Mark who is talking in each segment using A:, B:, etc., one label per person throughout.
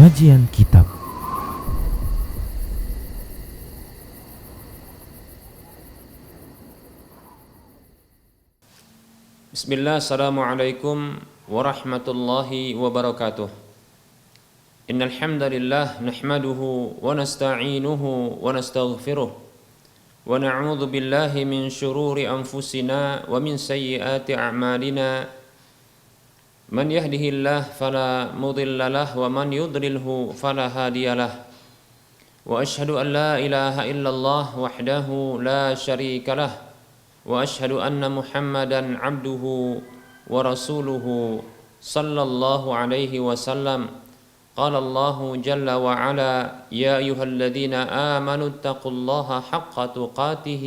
A: Kajian Kitab.
B: Bismillah, assalamualaikum warahmatullahi wabarakatuh. Innal hamdalillah nahmaduhu wa nasta'inuhu wa nastaghfiruh wa na'udzu billahi min shururi anfusina wa min sayyiati a'malina. Man yahdihillah fala mudilla lah wa man yudlilhu fala hadiyalah. Wa ashhadu an la ilaha illallah wahdahu la syarika lah. Wa ashhadu anna Muhammadan abduhu wa rasuluhu sallallahu alaihi wasallam. Qala Allahu jalla wa ala ya ayyuhalladzina amanu taqullaha haqqa tuqatih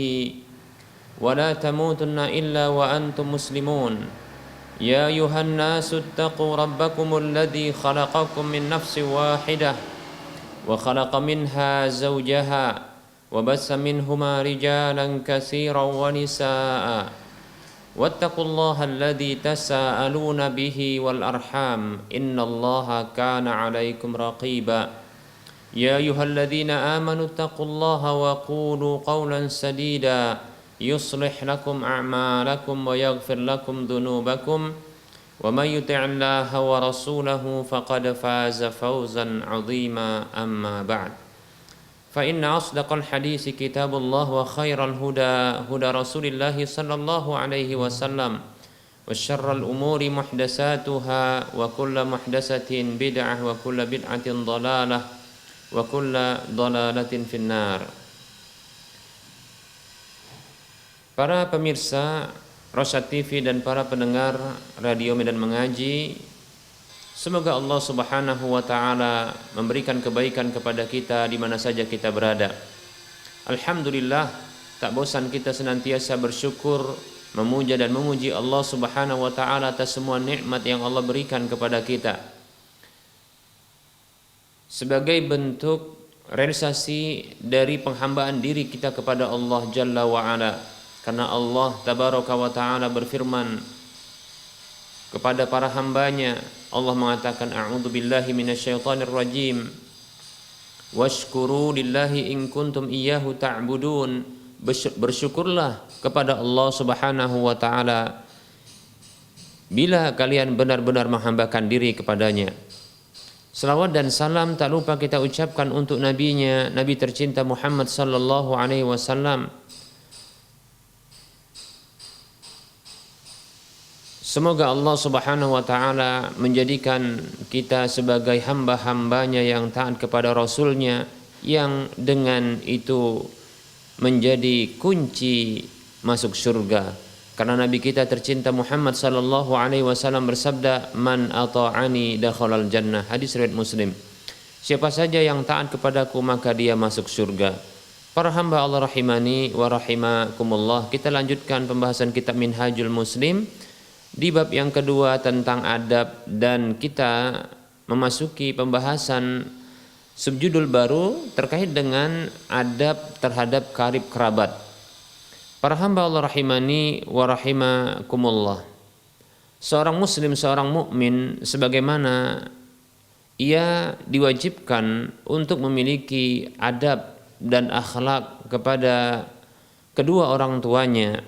B: wa la tamutunna illa wa antum muslimun. Ya ayuhan nasu attaqu rabbakumul ladzi khalaqakum min nafsin wahidah wa khalaqa minha zawjaha wa bassa minhuma rijalan katsiran wa nisaa'a wattaqullaha alladzi tasaaluna bihi wal arham innallaha kana 'alaikum raqiba. Ya ayyuhalladzina amanu taqullaha wa qulu qawlan sadida yuslih lakum a'malakum wa yaghfir lakum dhunubakum wa may yuti'illaha wa rasulahu faqad faza fawzan 'azima. Amma ba'd. Fa inna asdaqal hadisi kitabullah wa khairal huda huda Rasulillah sallallahu alaihi wasallam wa syarral umuri muhdatsatuha wa kullu muhdatsatin bid'ah wa kullu bid'atin dhalalah wa kullu dhalalatin finnar. Para pemirsa Rosyad TV dan para pendengar Radio Medan Mengaji, semoga Allah Subhanahu wa taala memberikan kebaikan kepada kita di mana saja kita berada. Alhamdulillah, tak bosan kita senantiasa bersyukur, memuja dan memuji Allah Subhanahu wa taala atas semua nikmat yang Allah berikan kepada kita. Sebagai bentuk realisasi dari penghambaan diri kita kepada Allah Jalla wa Ala. Karena Allah Tabaraka wa Ta'ala berfirman kepada para hambanya, Allah mengatakan a'udzu billahi minasyaitonir rajim washkuru lillahi in kuntum iyyahu ta'budun. Bersyukurlah kepada Allah Subhanahu wa Ta'ala bila kalian benar-benar menghambakan diri kepadanya. Selawat dan salam tak lupa kita ucapkan untuk nabinya, Nabi tercinta Muhammad sallallahu alaihi wasallam. Semoga Allah Subhanahu wa taala menjadikan kita sebagai hamba-hambanya yang taat kepada Rasulnya, yang dengan itu menjadi kunci masuk surga. Karena Nabi kita tercinta Muhammad sallallahu alaihi wasallam bersabda, "Man ata'ani dakhalal jannah." Hadis riwayat Muslim. Siapa saja yang taat kepadaku maka dia masuk surga. Para hamba Allah rahimani wa rahimakumullah, kita lanjutkan pembahasan kitab Minhajul Muslim di bab yang kedua tentang adab, dan kita memasuki pembahasan subjudul baru terkait dengan adab terhadap karib kerabat. Para hamba Allah rahimani wa rahimakumullah, seorang muslim, seorang mukmin, sebagaimana ia diwajibkan untuk memiliki adab dan akhlak kepada kedua orang tuanya,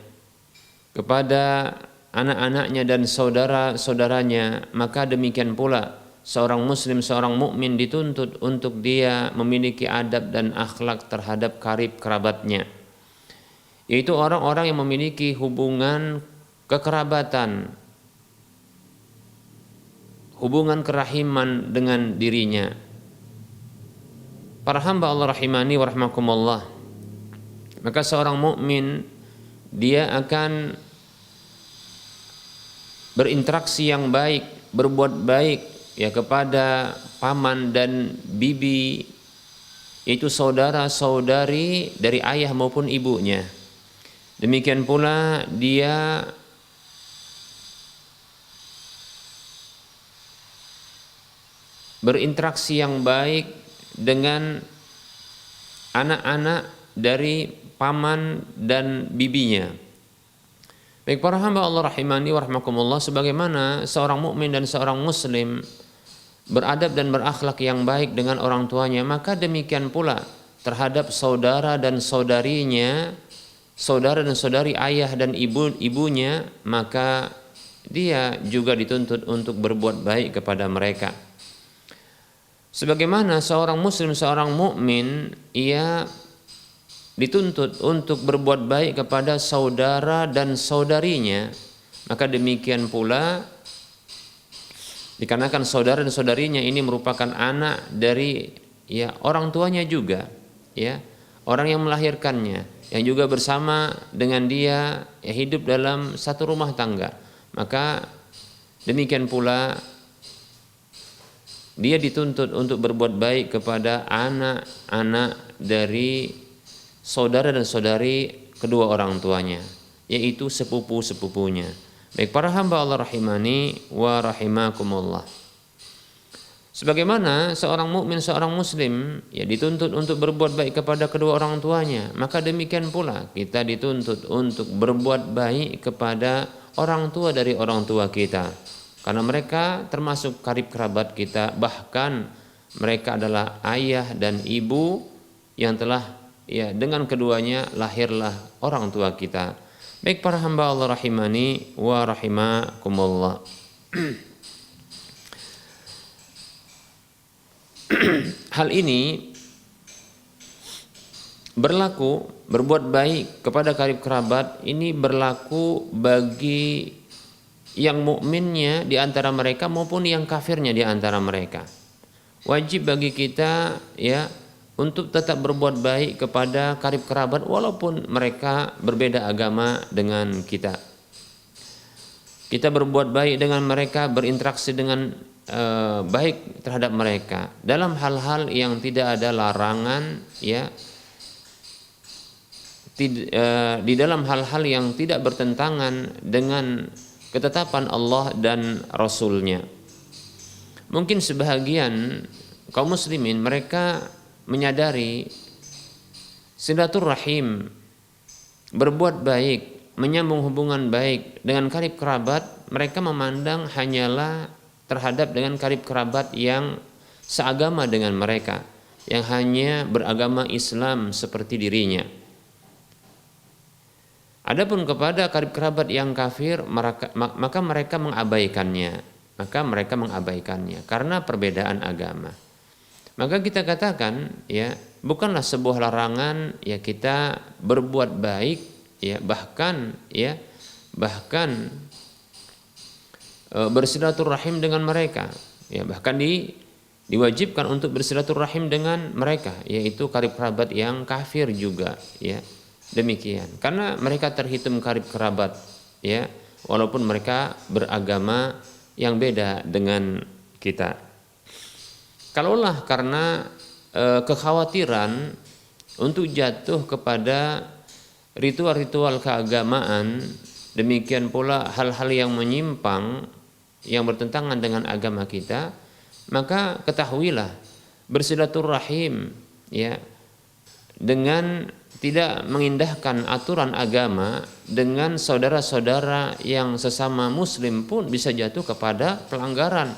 B: kepada anak-anaknya dan saudara-saudaranya, maka demikian pula seorang muslim, seorang mukmin dituntut untuk dia memiliki adab dan akhlak terhadap karib kerabatnya, yaitu orang-orang yang memiliki hubungan kekerabatan, hubungan kerahiman dengan dirinya. Para hamba Allah rahimani wa rahmakumullah, maka seorang mukmin dia akan berinteraksi yang baik, berbuat baik ya kepada paman dan bibi, yaitu saudara-saudari dari ayah maupun ibunya. Demikian pula dia berinteraksi yang baik dengan anak-anak dari paman dan bibinya. Baik para hamba Allah rahimani wa rahmakumullah, sebagaimana seorang mukmin dan seorang muslim beradab dan berakhlak yang baik dengan orang tuanya, maka demikian pula terhadap saudara dan saudarinya, saudara dan saudari ayah dan ibunya, maka dia juga dituntut untuk berbuat baik kepada mereka. Sebagaimana seorang muslim, seorang mukmin, ia dituntut untuk berbuat baik kepada saudara dan saudarinya, maka demikian pula dikarenakan saudara dan saudarinya ini merupakan anak dari orang tuanya juga, orang yang melahirkannya, yang juga bersama dengan dia hidup dalam satu rumah tangga, maka demikian pula dia dituntut untuk berbuat baik kepada anak-anak dari saudara dan saudari kedua orang tuanya, yaitu sepupu-sepupunya. Baik para hamba Allah rahimani wa rahimakumullah. Sebagaimana seorang mukmin, seorang muslim dituntut untuk berbuat baik kepada kedua orang tuanya, maka demikian pula kita dituntut untuk berbuat baik kepada orang tua dari orang tua kita, karena mereka termasuk karib kerabat kita, bahkan mereka adalah ayah dan ibu yang telah dengan keduanya lahirlah orang tua kita. Baik para hamba Allah rahimani wa rahimakumullah. Hal ini berlaku, berbuat baik kepada karib kerabat ini berlaku bagi yang mukminnya di antara mereka maupun yang kafirnya di antara mereka. Wajib bagi kita untuk tetap berbuat baik kepada karib kerabat walaupun mereka berbeda agama dengan kita. Kita berbuat baik dengan mereka, berinteraksi dengan baik terhadap mereka dalam hal-hal yang tidak ada larangan, di dalam hal-hal yang tidak bertentangan dengan ketetapan Allah dan Rasul-Nya. Mungkin sebahagian kaum muslimin mereka menyadari silaturahim, berbuat baik, menyambung hubungan baik dengan karib kerabat, mereka memandang hanyalah terhadap dengan karib kerabat yang seagama dengan mereka, yang hanya beragama Islam seperti dirinya. Adapun kepada karib kerabat yang kafir, maka mereka mengabaikannya, karena perbedaan agama. Maka kita katakan bukanlah sebuah larangan kita berbuat baik, bahkan bersilaturahim dengan mereka, bahkan diwajibkan untuk bersilaturahim dengan mereka, yaitu karib kerabat yang kafir juga, demikian, karena mereka terhitung karib kerabat, walaupun mereka beragama yang beda dengan kita. Kalaulah karena kekhawatiran untuk jatuh kepada ritual-ritual keagamaan, demikian pula hal-hal yang menyimpang, yang bertentangan dengan agama kita, maka ketahuilah bersilaturahim dengan tidak mengindahkan aturan agama dengan saudara-saudara yang sesama muslim pun bisa jatuh kepada pelanggaran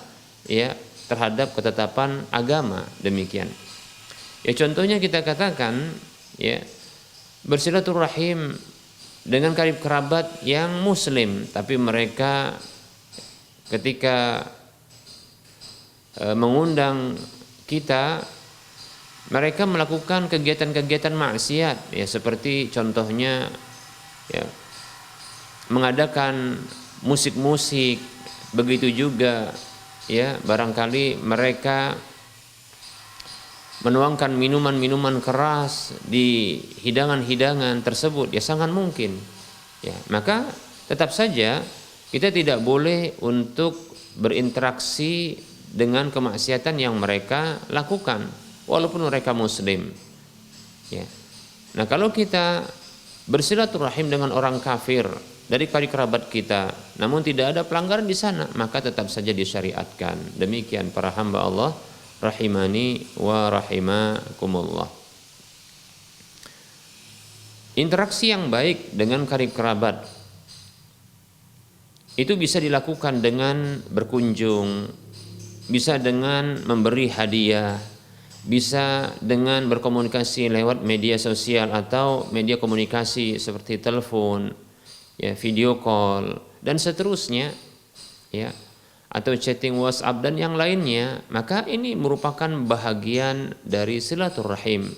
B: terhadap ketetapan agama, demikian. Contohnya kita katakan bersilaturahim dengan karib kerabat yang muslim, tapi mereka ketika mengundang kita, mereka melakukan kegiatan-kegiatan maksiat, seperti contohnya mengadakan musik-musik, begitu juga barangkali mereka menuangkan minuman-minuman keras di hidangan-hidangan tersebut, sangat mungkin. Maka tetap saja kita tidak boleh untuk berinteraksi dengan kemaksiatan yang mereka lakukan, walaupun mereka muslim. Nah, kalau kita bersilaturahim dengan orang kafir dari karib kerabat kita, namun tidak ada pelanggaran di sana, maka tetap saja disyariatkan. Demikian para hamba Allah rahimani wa rahimakumullah. Interaksi yang baik dengan karib kerabat itu bisa dilakukan dengan berkunjung, bisa dengan memberi hadiah, bisa dengan berkomunikasi lewat media sosial atau media komunikasi seperti telepon, ya, video call dan seterusnya, ya, atau chatting WhatsApp dan yang lainnya, maka ini merupakan bahagian dari silaturahim.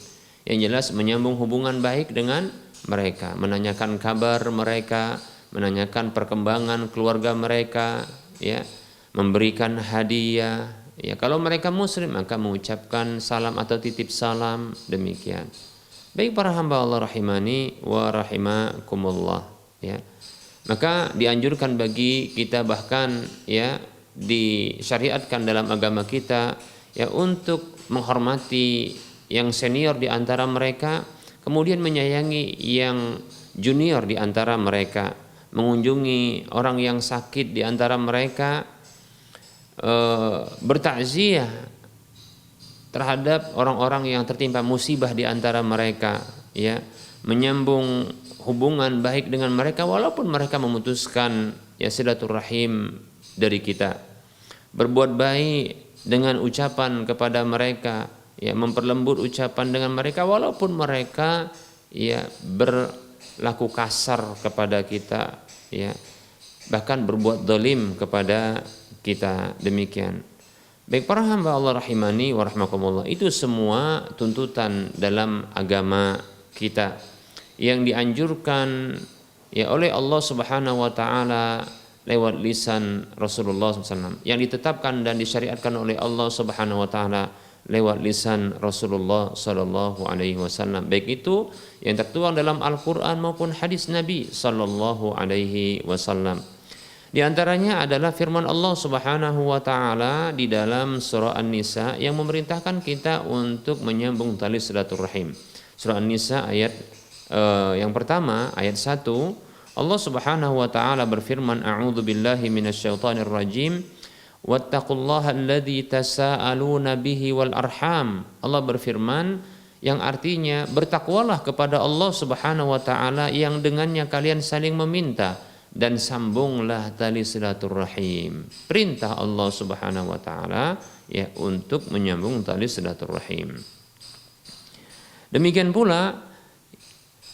B: Yang jelas menyambung hubungan baik dengan mereka, menanyakan kabar mereka, menanyakan perkembangan keluarga mereka, ya, memberikan hadiah. Ya, kalau mereka muslim maka mengucapkan salam atau titip salam, demikian. Baik para hamba Allah rahimani wa rahimakumullah, ya. Maka dianjurkan bagi kita, bahkan ya disyariatkan dalam agama kita, ya, untuk menghormati yang senior di antara mereka, kemudian menyayangi yang junior di antara mereka, mengunjungi orang yang sakit di antara mereka, bertakziah terhadap orang-orang yang tertimpa musibah di antara mereka, ya, menyambung hubungan baik dengan mereka walaupun mereka memutuskan, ya, silaturahim dari kita. Berbuat baik dengan ucapan kepada mereka, ya, memperlembut ucapan dengan mereka walaupun mereka, ya, berlaku kasar kepada kita, ya, bahkan berbuat zalim kepada kita, demikian. Baik para hamba Allah rahimani wa rahmakumullah, itu semua tuntutan dalam agama kita yang dianjurkan, ya, oleh Allah Subhanahu wa taala lewat lisan Rasulullah SAW, yang ditetapkan dan disyariatkan oleh Allah Subhanahu wa taala lewat lisan Rasulullah sallallahu alaihi wasallam, baik itu yang tertuang dalam Al-Qur'an maupun hadis Nabi sallallahu alaihi wasallam. Di antaranya adalah firman Allah Subhanahu wa taala di dalam surah An-Nisa yang memerintahkan kita untuk menyambung tali silaturahim. Surah An-Nisa ayat yang pertama, ayat 1, Allah Subhanahu wa taala berfirman, a'udzu billahi minasyaitonir rajim. Wattaqullaha alladzi tasaaluna bihi wal arham. Allah berfirman yang artinya bertakwalah kepada Allah Subhanahu wa taala yang dengannya kalian saling meminta, dan sambunglah tali silaturahim. Perintah Allah Subhanahu wa taala, ya, untuk menyambung tali silaturahim. Demikian pula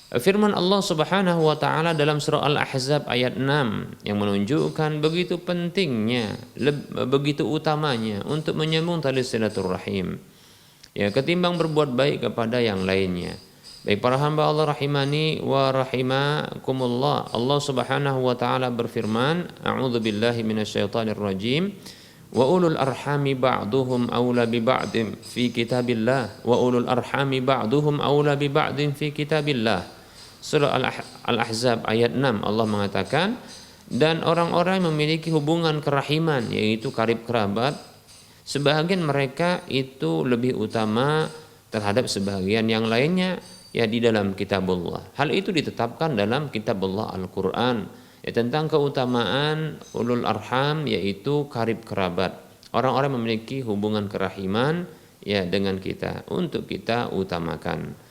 B: firman Allah Subhanahu wa taala dalam surah Al-Ahzab ayat 6 yang menunjukkan begitu pentingnya, begitu utamanya untuk menyambung tali silaturahim, ya, ketimbang berbuat baik kepada yang lainnya. Baik para hamba Allah rahimani wa rahimakumullah, Allah Subhanahu wa taala berfirman, a'udzu billahi minasyaitonir rajim. Wa ulul arhami ba'duhum aula bi ba'din fi kitabillah wa ulul arhami ba'duhum aula bi ba'din fi kitabillah. Surah Al-Ahzab ayat 6 Allah mengatakan, dan orang-orang yang memiliki hubungan kerahiman, yaitu karib kerabat, sebahagian mereka itu lebih utama terhadap sebahagian yang lainnya, ya, di dalam kitabullah. Hal itu ditetapkan dalam kitabullah Al-Quran, ya, tentang keutamaan ulul arham, yaitu karib kerabat, orang-orang yang memiliki hubungan kerahiman, ya, dengan kita, untuk kita utamakan.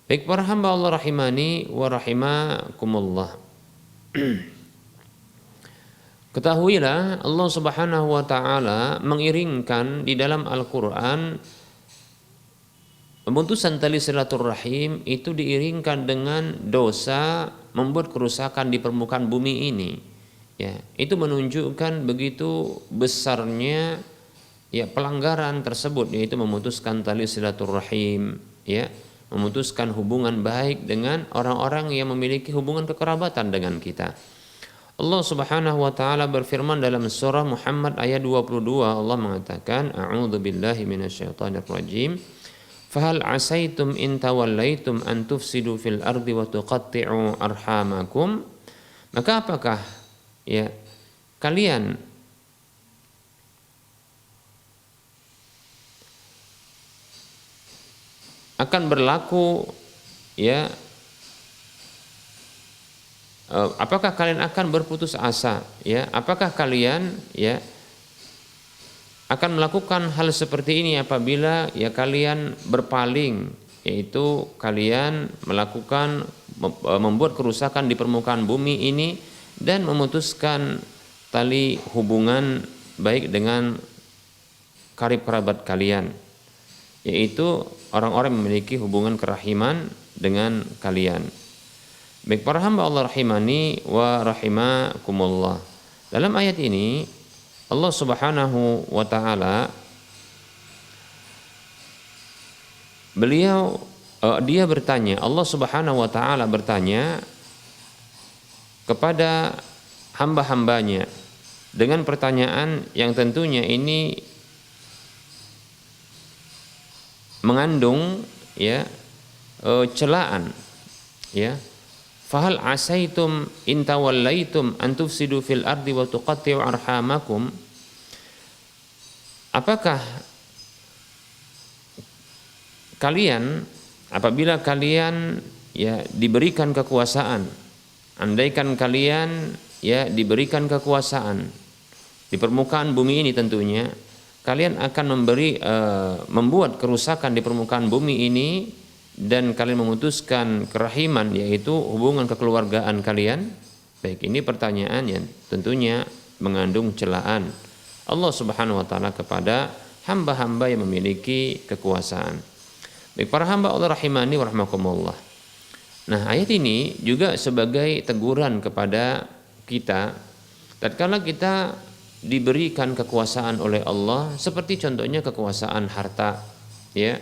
B: Baik para hamba Allah rahimani wa rahimakumullah, ketahuilah Allah Subhanahu wa taala mengiringkan di dalam Al-Qur'an pemutusan tali silaturahim itu diiringkan dengan dosa membuat kerusakan di permukaan bumi ini, ya. Itu menunjukkan begitu besarnya, ya, pelanggaran tersebut, yaitu memutuskan tali silaturahim, ya, memutuskan hubungan baik dengan orang-orang yang memiliki hubungan kekerabatan dengan kita. Allah Subhanahu wa taala berfirman dalam surah Muhammad ayat 22, Allah mengatakan, a'udzu billahi minasyaitonir rajim. Fahal asaitum in tawallaitum an tufsidu fil ardi wa tuqatti'u arhamakum. Maka apakah, ya, kalian akan berlaku, ya, apakah kalian akan berputus asa, ya, apakah kalian, ya, akan melakukan hal seperti ini apabila, ya, kalian berpaling, yaitu kalian melakukan membuat kerusakan di permukaan bumi ini dan memutuskan tali hubungan baik dengan karib kerabat kalian, yaitu orang-orang yang memiliki hubungan kerahiman dengan kalian. Baik para hamba Allah rahimani wa rahimakumullah. Dalam ayat ini Allah Subhanahu wa taala dia bertanya, Allah Subhanahu wa taala bertanya kepada hamba-hambanya dengan pertanyaan yang tentunya ini mengandung celaan, ya. Fahal asaitum in tawallaitum an tufsidu fil ardi wa tuqatti'u arhamakum. Apakah kalian apabila kalian diberikan kekuasaan, andaikan kalian diberikan kekuasaan di permukaan bumi ini, tentunya kalian akan membuat kerusakan di permukaan bumi ini dan kalian memutuskan kerahiman, yaitu hubungan kekeluargaan kalian. Baik, ini pertanyaan yang tentunya mengandung celaan Allah Subhanahu wa taala kepada hamba-hamba yang memiliki kekuasaan. Baik para hamba Allah rahimani wa rahmakumullah. Nah, ayat ini juga sebagai teguran kepada kita tatkala kita diberikan kekuasaan oleh Allah, seperti contohnya kekuasaan harta, ya.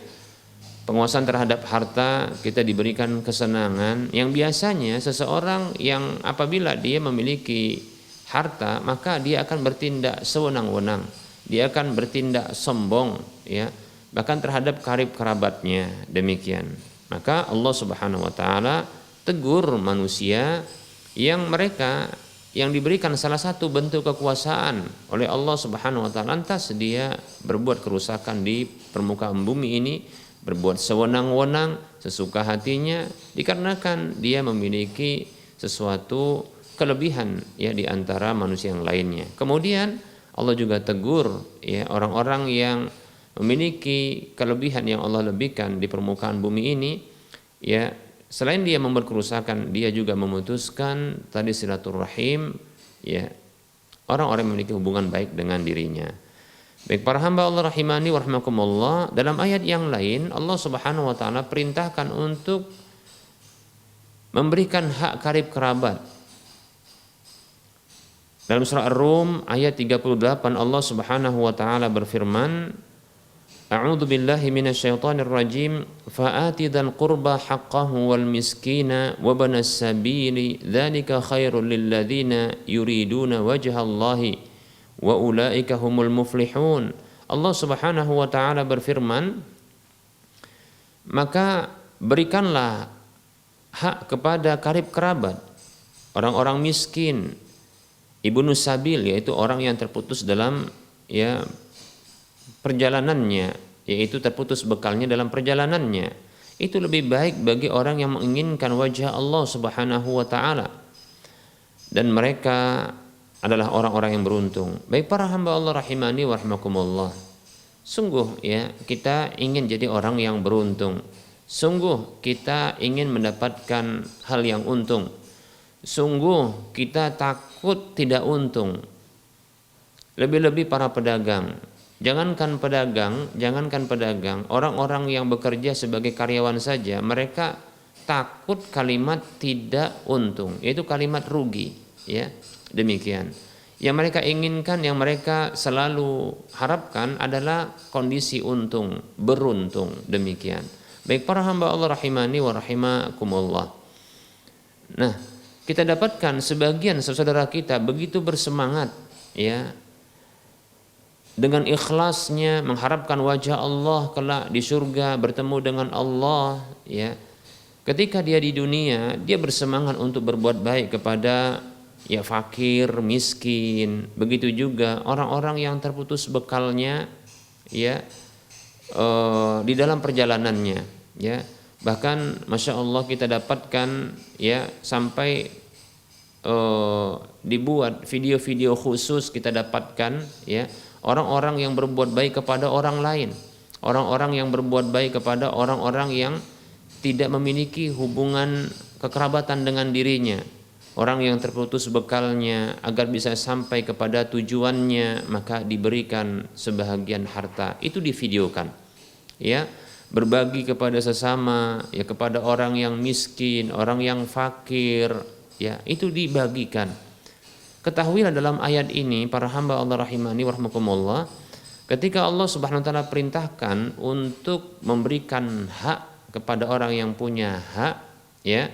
B: Penguasaan terhadap harta, kita diberikan kesenangan yang biasanya seseorang yang apabila dia memiliki harta maka dia akan bertindak sewenang-wenang, dia akan bertindak sombong, ya, bahkan terhadap karib kerabatnya. Demikian. Maka Allah Subhanahu wa taala tegur manusia yang mereka yang diberikan salah satu bentuk kekuasaan oleh Allah Subhanahu wa taala, lantas dia berbuat kerusakan di permukaan bumi ini, berbuat sewenang-wenang, sesuka hatinya, dikarenakan dia memiliki sesuatu kelebihan di antara manusia yang lainnya. Kemudian Allah juga tegur orang-orang yang memiliki kelebihan yang Allah lebihkan di permukaan bumi ini, selain dia membuat kerusakan, dia juga memutuskan tadi silaturahim, orang-orang yang memiliki hubungan baik dengan dirinya. Baik para hamba Allah rahimani wa rahmakumullah, dalam ayat yang lain Allah Subhanahu wa taala perintahkan untuk memberikan hak karib kerabat. Dalam surah Ar-Rum ayat 38 Allah Subhanahu wa taala berfirman, A'udzu billahi minasyaitonir rajim, fa'ati dzal qurba haqqahu wal miskina wa banas sabili dzalika khairul lil ladzina yuriduna wajhallahi wa ulaika humul muflihun. Allah Subhanahu wa taala berfirman, maka berikanlah hak kepada karib kerabat, orang-orang miskin, ibnu sabil, yaitu orang yang terputus dalam perjalanannya, yaitu terputus bekalnya dalam perjalanannya. Itu lebih baik bagi orang yang menginginkan wajah Allah Subhanahu wa taala, dan mereka adalah orang-orang yang beruntung. Baik para hamba Allah rahimani wa rahimakumullah. Sungguh kita ingin jadi orang yang beruntung. Sungguh kita ingin mendapatkan hal yang untung. Sungguh kita takut tidak untung. Lebih-lebih para pedagang. Jangankan pedagang, orang-orang yang bekerja sebagai karyawan saja, mereka takut kalimat tidak untung, yaitu kalimat rugi, Demikian. Yang mereka inginkan, yang mereka selalu harapkan adalah kondisi untung, beruntung. Demikian. Baik para hamba Allah rahimani wa rahimakumullah. Nah, kita dapatkan sebagian saudara kita begitu bersemangat, dengan ikhlasnya mengharapkan wajah Allah kelak di surga, bertemu dengan Allah, Ketika dia di dunia, dia bersemangat untuk berbuat baik kepada fakir, miskin. Begitu juga orang-orang yang terputus bekalnya di dalam perjalanannya, Bahkan Masya Allah kita dapatkan sampai dibuat video-video khusus, kita dapatkan orang-orang yang berbuat baik kepada orang lain, orang-orang yang berbuat baik kepada orang-orang yang tidak memiliki hubungan kekerabatan dengan dirinya, orang yang terputus bekalnya agar bisa sampai kepada tujuannya, maka diberikan sebahagian harta. Itu divideokan. Ya, berbagi kepada sesama, ya kepada orang yang miskin, orang yang fakir, ya itu dibagikan. Ketahuilah dalam ayat ini para hamba Allah rahimani warahmatullah, ketika Allah Subhanahu wa taala perintahkan untuk memberikan hak kepada orang yang punya hak, ya,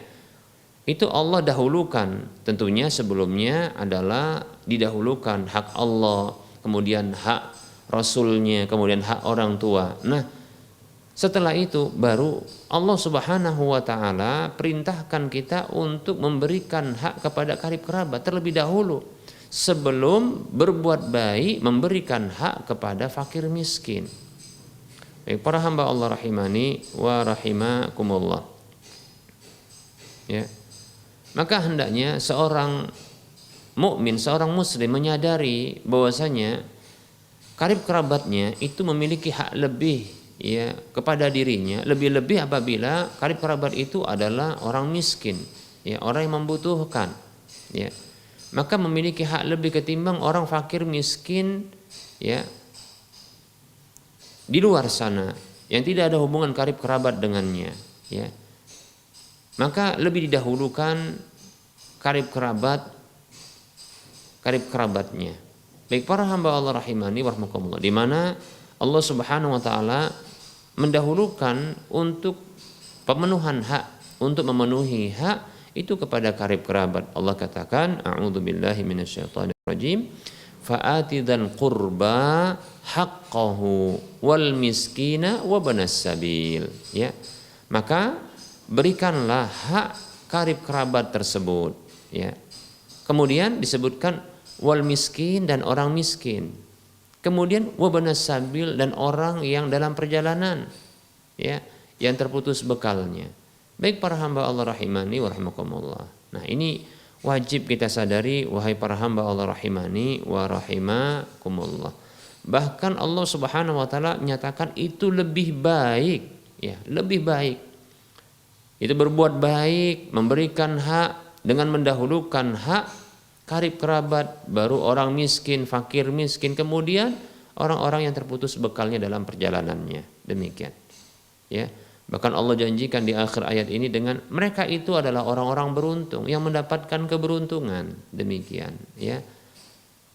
B: itu Allah dahulukan. Tentunya sebelumnya adalah didahulukan hak Allah, kemudian hak Rasulnya, kemudian hak orang tua. Nah, setelah itu baru Allah Subhanahu wa taala perintahkan kita untuk memberikan hak kepada karib kerabat terlebih dahulu sebelum berbuat baik memberikan hak kepada fakir miskin. Baik para hamba Allah rahimani wa rahimakumullah. Ya. Maka hendaknya seorang mukmin, seorang muslim menyadari bahwasanya karib kerabatnya itu memiliki hak lebih, ya, kepada dirinya, lebih-lebih apabila karib kerabat itu adalah orang miskin, ya, orang yang membutuhkan, ya, maka memiliki hak lebih ketimbang orang fakir miskin, ya, di luar sana yang tidak ada hubungan karib kerabat dengannya, ya, maka lebih didahulukan karib kerabatnya. Baik para hamba Allah rahimani warahmatullah, di mana Allah Subhanahu wa taala mendahulukan untuk pemenuhan hak, untuk memenuhi hak itu kepada karib kerabat. Allah katakan, a'udzubillahi minasyaitonirrajim, fa'ati dzal qurba haqqahu wal miskina wa banas sabil. Ya. Maka berikanlah hak karib kerabat tersebut, ya. Kemudian disebutkan wal miskin dan orang miskin. Kemudian wabanas sabil dan orang yang dalam perjalanan, ya, yang terputus bekalnya. Baik para hamba Allah rahimani wa rahimakumullah. Nah, ini wajib kita sadari wahai para hamba Allah rahimani wa rahimakumullah. Bahkan Allah Subhanahu wa taala menyatakan itu lebih baik, ya, lebih baik. Itu berbuat baik, memberikan hak dengan mendahulukan hak karib kerabat, baru orang miskin, fakir miskin, kemudian orang-orang yang terputus bekalnya dalam perjalanannya. Demikian. Ya. Bahkan Allah janjikan di akhir ayat ini dengan mereka itu adalah orang-orang beruntung yang mendapatkan keberuntungan. Demikian, ya.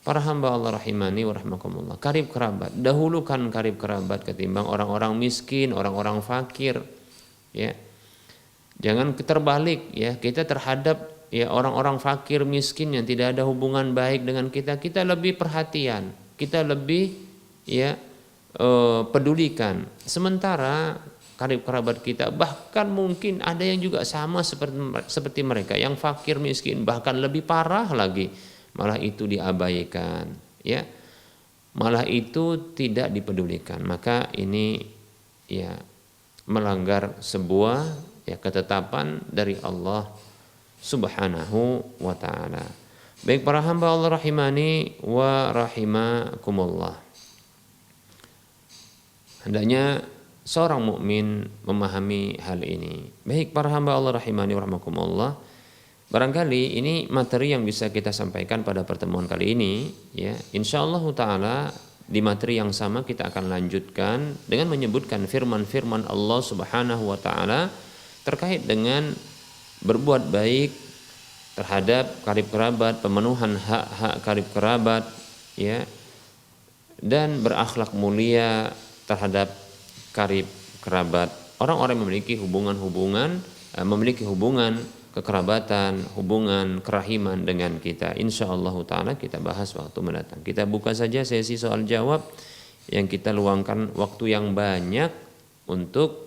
B: Para hamba Allah rahimani wa rahimakumullah. Karib kerabat, dahulukan karib kerabat ketimbang orang-orang miskin, orang-orang fakir. Ya. Jangan terbalik, ya, kita terhadap, ya, orang-orang fakir miskin yang tidak ada hubungan baik dengan kita lebih perhatian, kita lebih, ya, pedulikan. Sementara karib kerabat kita bahkan mungkin ada yang juga sama seperti mereka, yang fakir miskin, bahkan lebih parah lagi, malah itu diabaikan, ya, malah itu tidak dipedulikan. Maka ini, ya, melanggar sebuah, ya, ketetapan dari Allah Subhanahu wa ta'ala. Baik para hamba Allah rahimani wa rahimakumullah. Hendaknya seorang mukmin memahami hal ini. Baik para hamba Allah rahimani wa rahimakumullah. Barangkali ini materi yang bisa kita sampaikan pada pertemuan kali ini, ya. Insyaallah ta'ala di materi yang sama kita akan lanjutkan dengan menyebutkan firman-firman Allah Subhanahu wa ta'ala terkait dengan berbuat baik terhadap karib kerabat, pemenuhan hak-hak karib kerabat, ya, dan berakhlak mulia terhadap karib kerabat. Orang-orang memiliki hubungan kekerabatan, hubungan kerahiman dengan kita. Insyaallah ta'ala kita bahas waktu mendatang. Kita buka saja sesi soal jawab yang kita luangkan waktu yang banyak untuk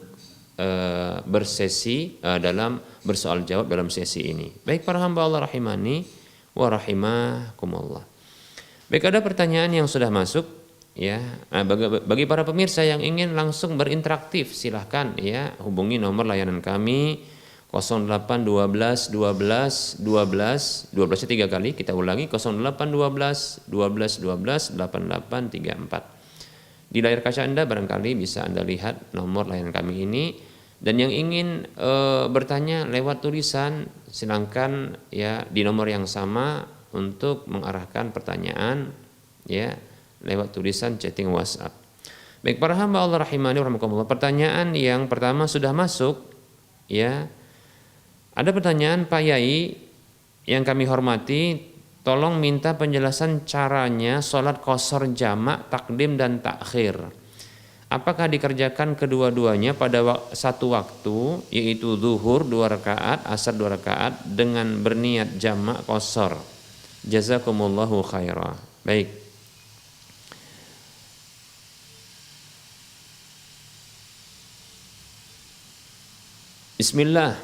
B: bersesi dalam bersoal jawab dalam sesi ini. Baik para hamba Allah rahimani wa rahimakumullah. Baik, ada pertanyaan yang sudah masuk, ya. Bagi para pemirsa yang ingin langsung berinteraktif, silahkan, ya, hubungi nomor layanan kami 0812 12 12 12 3 kali, kita ulangi 0812 12 12 8834. Di layar kaca Anda barangkali bisa Anda lihat nomor layanan kami ini. Dan yang ingin bertanya lewat tulisan, silakan ya di nomor yang sama untuk mengarahkan pertanyaan ya lewat tulisan chatting WhatsApp. Baik para hamba Allah rahimani rahimakumullah, pertanyaan yang pertama sudah masuk ya. Ada pertanyaan, Pak Yai yang kami hormati, tolong minta penjelasan caranya sholat qashar jamak takdim dan takhir. Apakah dikerjakan kedua-duanya pada satu waktu, yaitu zuhur 2 rakaat, asar 2 rakaat dengan berniat jamak qashar? Jazakumullahu khairah. Baik. Bismillah.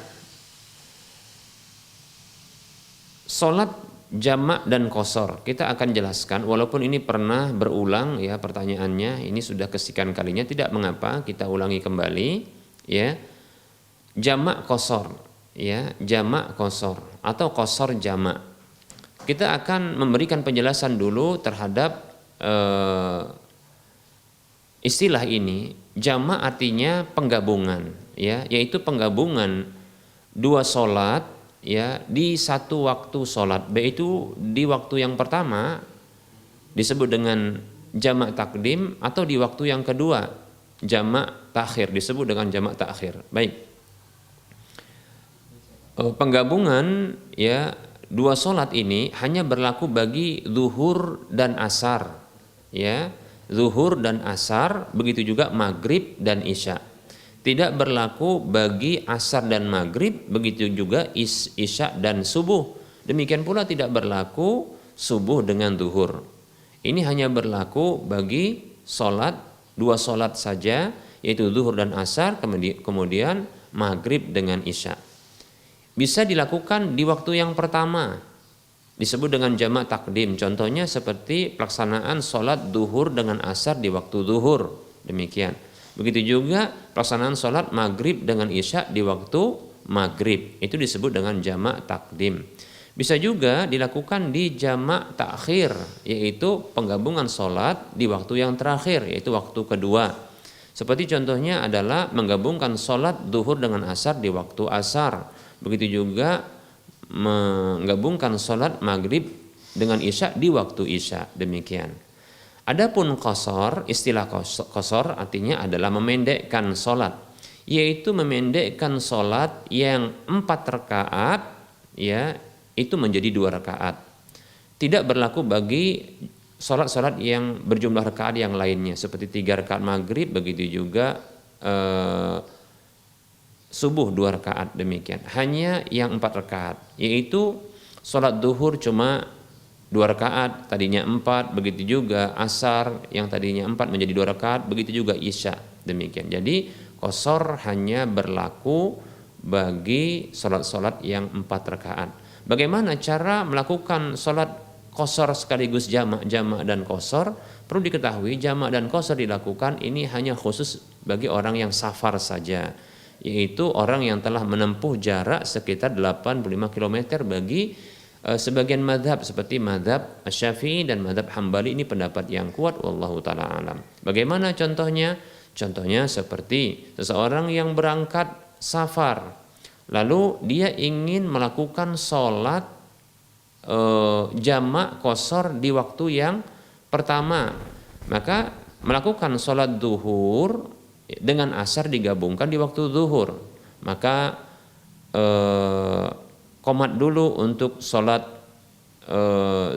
B: Salat jamak dan qashar kita akan jelaskan, walaupun ini pernah berulang ya pertanyaannya, ini sudah kesekian kalinya, tidak mengapa kita ulangi kembali ya. Jamak qashar ya, jamak qashar atau qashar jamak. Kita akan memberikan penjelasan dulu terhadap istilah ini. Jamak artinya penggabungan ya, yaitu penggabungan 2 salat ya di satu waktu sholat, yaitu di waktu yang pertama disebut dengan jamak takdim, atau di waktu yang kedua jamak takhir disebut dengan jamak takhir. Baik, penggabungan ya 2 sholat ini hanya berlaku bagi zuhur dan asar ya, zuhur dan asar, begitu juga maghrib dan isya. Tidak berlaku bagi asar dan maghrib, begitu juga isya dan subuh. Demikian pula tidak berlaku subuh dengan zuhur. Ini hanya berlaku bagi sholat 2 sholat saja, yaitu zuhur dan asar, kemudian maghrib dengan isya. Bisa dilakukan di waktu yang pertama, disebut dengan jamak takdim. Contohnya seperti pelaksanaan sholat zuhur dengan asar di waktu zuhur, demikian. Begitu juga pelaksanaan sholat maghrib dengan isya di waktu maghrib, itu disebut dengan jamak takdim. Bisa juga dilakukan di jamak takhir, yaitu penggabungan sholat di waktu yang terakhir, yaitu waktu kedua. Seperti contohnya adalah menggabungkan sholat zuhur dengan asar di waktu asar. Begitu juga menggabungkan sholat maghrib dengan isya di waktu isya, demikian. Adapun qashar, istilah qashar artinya adalah memendekkan sholat, yaitu memendekkan sholat yang 4 rakaat ya itu menjadi 2 rakaat. Tidak berlaku bagi sholat-sholat yang berjumlah rakaat yang lainnya, seperti 3 rakaat maghrib, begitu juga subuh 2 rakaat, demikian. Hanya yang 4 rakaat, yaitu sholat zuhur cuma 2 rakaat, tadinya 4, begitu juga asar yang tadinya 4 menjadi 2 rakaat, begitu juga isya, demikian. Jadi qashar hanya berlaku bagi sholat-sholat yang 4 rakaat. Bagaimana cara melakukan sholat qashar sekaligus jamak dan qashar? Perlu diketahui, jamak dan qashar dilakukan ini hanya khusus bagi orang yang safar saja, yaitu orang yang telah menempuh jarak sekitar 85 km bagi sebagian madhab, seperti madhab Syafi'i dan madhab Hambali. Ini pendapat yang kuat, wallahu ta'ala alam. Bagaimana contohnya? Contohnya seperti seseorang yang berangkat safar, lalu dia ingin melakukan sholat jamak qashar di waktu yang pertama, maka melakukan sholat zuhur dengan asar digabungkan di waktu zuhur, maka qomat dulu untuk sholat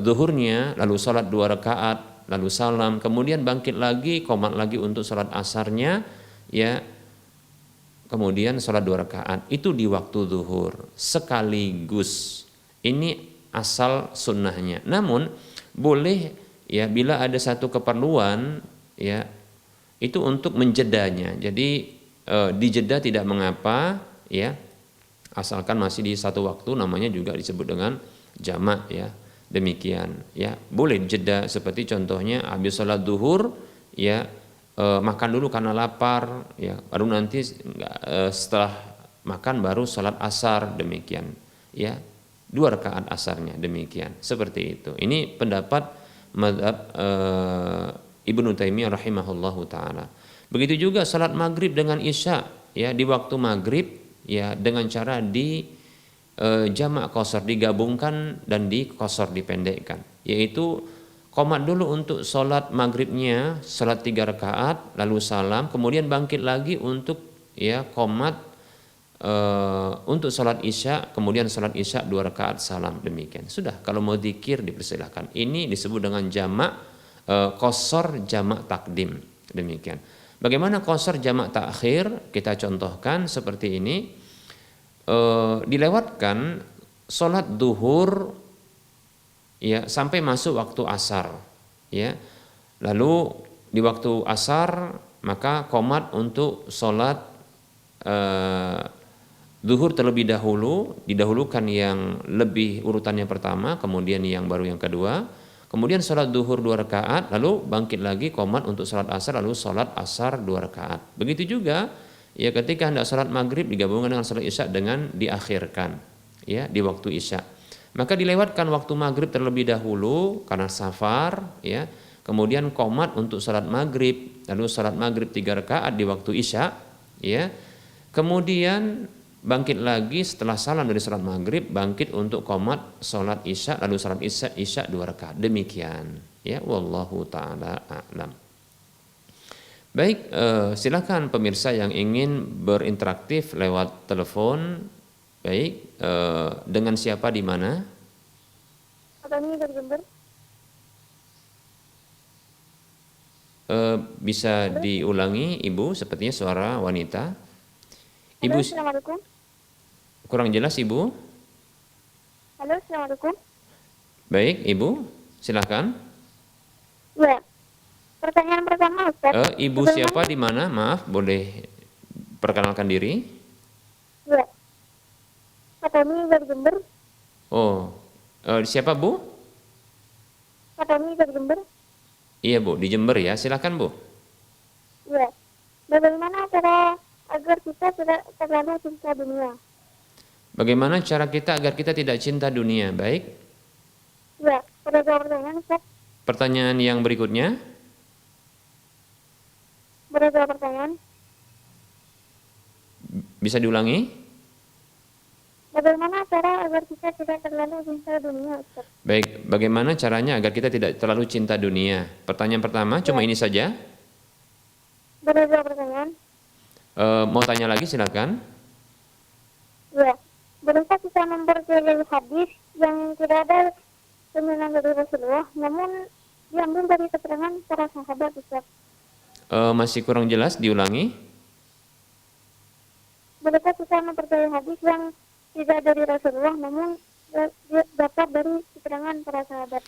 B: zuhurnya, lalu sholat 2 rakaat, lalu salam, kemudian bangkit lagi, qomat lagi untuk sholat asarnya, ya, kemudian sholat 2 rakaat, itu di waktu zuhur sekaligus. Ini asal sunnahnya. Namun boleh ya bila ada satu keperluan ya itu untuk menjedanya. Jadi dijeda tidak mengapa ya. Asalkan masih di satu waktu, namanya juga disebut dengan jamak ya. Demikian ya. Boleh jeda, seperti contohnya habis sholat zuhur ya makan dulu karena lapar ya, baru nanti setelah makan baru sholat asar, demikian ya. 2 rakaat asarnya, demikian. Seperti itu. Ini pendapat mazhab Ibnu Taimiyah rahimahullahu taala. Begitu juga sholat maghrib dengan isya ya di waktu maghrib ya dengan cara di jamak qasar, digabungkan dan di qasar, dipendekkan, yaitu qomat dulu untuk sholat maghribnya, sholat 3 rakaat lalu salam, kemudian bangkit lagi untuk ya qomat untuk sholat isya, kemudian sholat isya 2 rakaat salam, demikian. Sudah, kalau mau zikir dipersilakan. Ini disebut dengan jamak qasar jamak takdim, demikian. Bagaimana qasar jamak takhir? Kita contohkan seperti ini. Dilewatkan sholat duhur ya sampai masuk waktu asar ya, lalu di waktu asar maka qomat untuk sholat duhur terlebih dahulu, didahulukan yang lebih urutannya pertama, kemudian yang baru yang kedua, kemudian sholat duhur 2 rakaat, lalu bangkit lagi qomat untuk sholat asar, lalu sholat asar 2 rakaat. Begitu juga ya ketika hendak sholat maghrib digabungkan dengan sholat isya dengan diakhirkan ya di waktu isya. Maka dilewatkan waktu maghrib terlebih dahulu karena safar ya, kemudian qomat untuk sholat maghrib, lalu sholat maghrib 3 rakaat di waktu isya ya, kemudian bangkit lagi setelah salam dari sholat maghrib, bangkit untuk qomat sholat isya, lalu sholat isya 2 rakaat, demikian ya. Wallahu ta'ala a'lam. Baik, silakan pemirsa yang ingin berinteraktif lewat telepon. Baik, dengan siapa di mana? Bisa diulangi Ibu, sepertinya suara wanita. Ibu, halo,
A: Assalamualaikum.
B: Kurang jelas Ibu.
A: Halo, Assalamualaikum.
B: Baik, Ibu, silakan.
A: Ya, pertanyaan pertama Ustaz.
B: Ibu siapa di mana? Maaf, boleh perkenalkan diri?
A: Ya, Fatami dari Jember.
B: Oh, siapa Bu?
A: Fatami dari Jember.
B: Iya Bu, di Jember ya, silakan Bu.
A: Ya, bagaimana cara agar kita tidak terlalu cinta dunia?
B: Bagaimana cara kita agar kita tidak cinta dunia? Baik.
A: Ya, ada 2 pertanyaan Ustaz.
B: Pertanyaan yang berikutnya.
A: Ada 2 pertanyaan.
B: Bisa diulangi?
A: Bagaimana cara agar kita tidak terlalu cinta dunia Ustaz?
B: Baik, bagaimana caranya agar kita tidak terlalu cinta dunia? Pertanyaan pertama, cuma ini saja.
A: Ada 2 pertanyaan.
B: Mau tanya lagi silakan.
A: Ya, bolehkah kita mempercayai hadis yang tidak ada pemilihan dari Rasulullah, namun diambil dari keterangan para sahabat Ustaz?
B: Masih kurang jelas, diulangi.
A: Bolehkah kita mempercayai hadis yang tidak dari Rasulullah namun dapat dari keterangan para sahabat?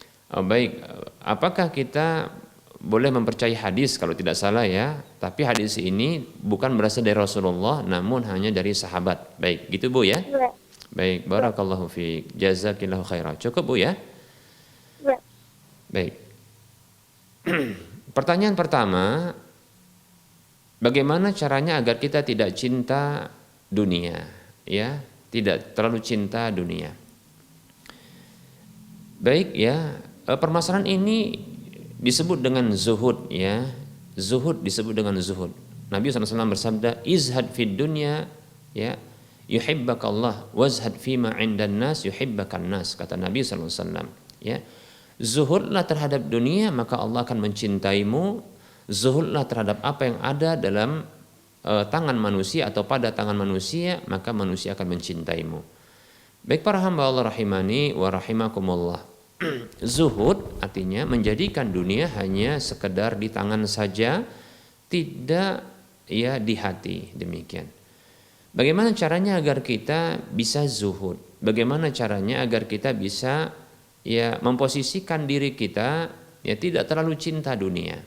B: Baik, apakah kita boleh mempercayai hadis kalau tidak salah ya, tapi hadis ini bukan berasal dari Rasulullah namun hanya dari sahabat. Baik, gitu Bu ya?
A: Ya.
B: Baik, barakallahu fiik, jazakillahu khairan. Cukup Bu ya?
A: Ya.
B: Baik. Pertanyaan pertama, bagaimana caranya agar kita tidak cinta dunia, ya, tidak terlalu cinta dunia. Baik ya, permasalahan ini disebut dengan zuhud ya. Zuhud disebut dengan zuhud. Nabi SAW bersabda, izhad fid dunya ya, yuhibbakallah, wazhad fima 'indan nas yuhibbakan nas, kata Nabi SAW ya. Zuhudlah terhadap dunia maka Allah akan mencintaimu. Zuhudlah terhadap apa yang ada dalam tangan manusia atau pada tangan manusia, maka manusia akan mencintaimu. Baik para hamba Allah rahimani wa rahimakumullah. Zuhud artinya menjadikan dunia hanya sekedar di tangan saja, tidak ya di hati, demikian. Bagaimana caranya agar kita bisa zuhud? Bagaimana caranya agar kita bisa ya memposisikan diri kita ya tidak terlalu cinta dunia?